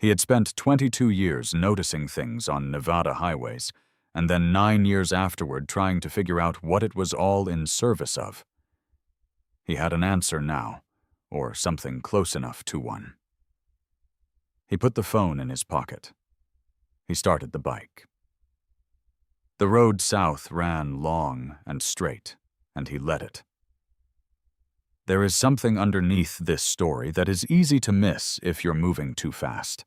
Speaker 1: He had spent 22 years noticing things on Nevada highways, and then 9 years afterward trying to figure out what it was all in service of. He had an answer now, or something close enough to one. He put the phone in his pocket. He started the bike. The road south ran long and straight, and he led it. There is something underneath this story that is easy to miss if you're moving too fast.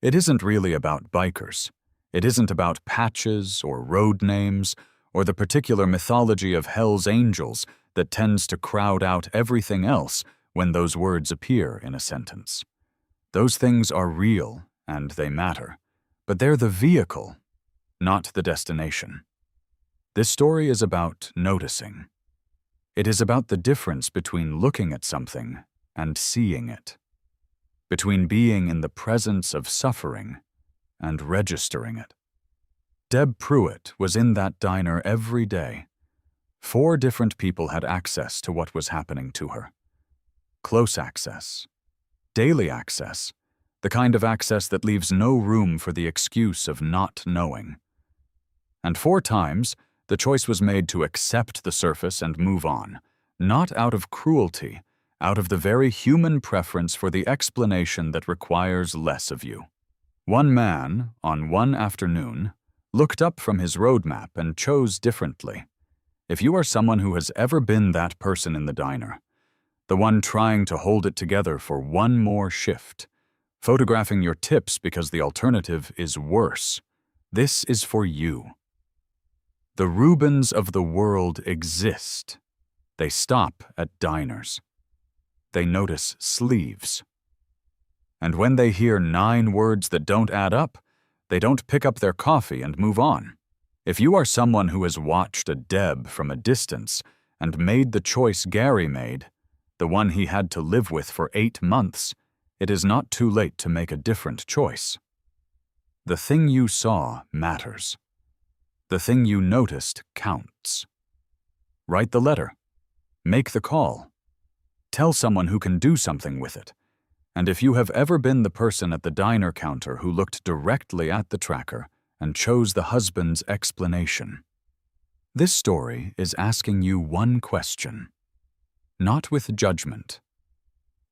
Speaker 1: It isn't really about bikers. It isn't about patches or road names or the particular mythology of Hell's Angels that tends to crowd out everything else when those words appear in a sentence. Those things are real and they matter, but they're the vehicle, not the destination. This story is about noticing. It is about the difference between looking at something and seeing it, between being in the presence of suffering and registering it. Deb Pruitt was in that diner every day. 4 different people had access to what was happening to her. Close access. Daily access. The kind of access that leaves no room for the excuse of not knowing. And 4 times, the choice was made to accept the surface and move on, not out of cruelty, out of the very human preference for the explanation that requires less of you. One man, on one afternoon, looked up from his roadmap and chose differently. If you are someone who has ever been that person in the diner, the one trying to hold it together for one more shift, photographing your tips because the alternative is worse, this is for you. The Rubens of the world exist. They stop at diners. They notice sleeves. And when they hear 9 words that don't add up, they don't pick up their coffee and move on. If you are someone who has watched a Deb from a distance and made the choice Gary made, the one he had to live with for 8 months, it is not too late to make a different choice. The thing you saw matters. The thing you noticed counts. Write the letter. Make the call. Tell someone who can do something with it. And if you have ever been the person at the diner counter who looked directly at the tracker and chose the husband's explanation, this story is asking you one question. Not with judgment,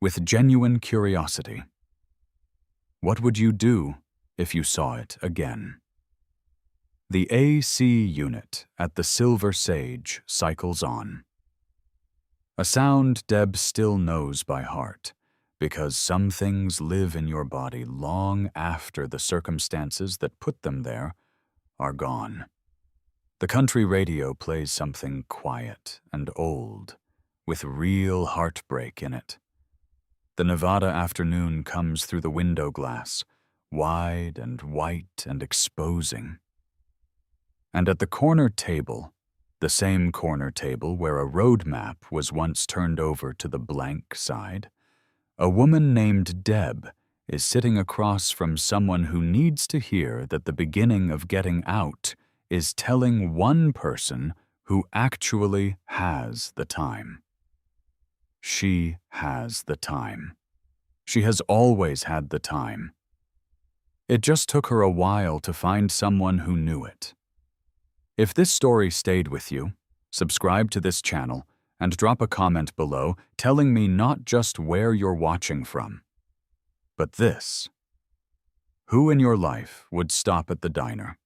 Speaker 1: with genuine curiosity. What would you do if you saw it again? The AC unit at the Silver Sage cycles on. A sound Deb still knows by heart, because some things live in your body long after the circumstances that put them there are gone. The country radio plays something quiet and old, with real heartbreak in it. The Nevada afternoon comes through the window glass, wide and white and exposing. And at the corner table, the same corner table where a road map was once turned over to the blank side, a woman named Deb is sitting across from someone who needs to hear that the beginning of getting out is telling one person who actually has the time. She has the time. She has always had the time. It just took her a while to find someone who knew it. If this story stayed with you, subscribe to this channel and drop a comment below telling me not just where you're watching from, but this. Who in your life would stop at the diner?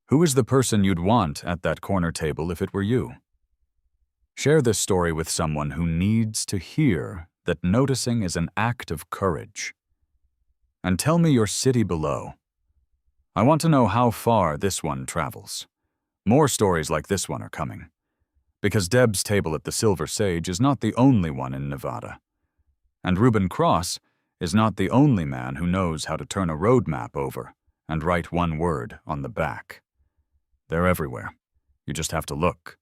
Speaker 1: Who is the person you'd want at that corner table if it were you? Share this story with someone who needs to hear that noticing is an act of courage. And tell me your city below. I want to know how far this one travels. More stories like this one are coming. Because Deb's table at the Silver Sage is not the only one in Nevada. And Reuben Cross is not the only man who knows how to turn a road map over and write one word on the back. They're everywhere. You just have to look.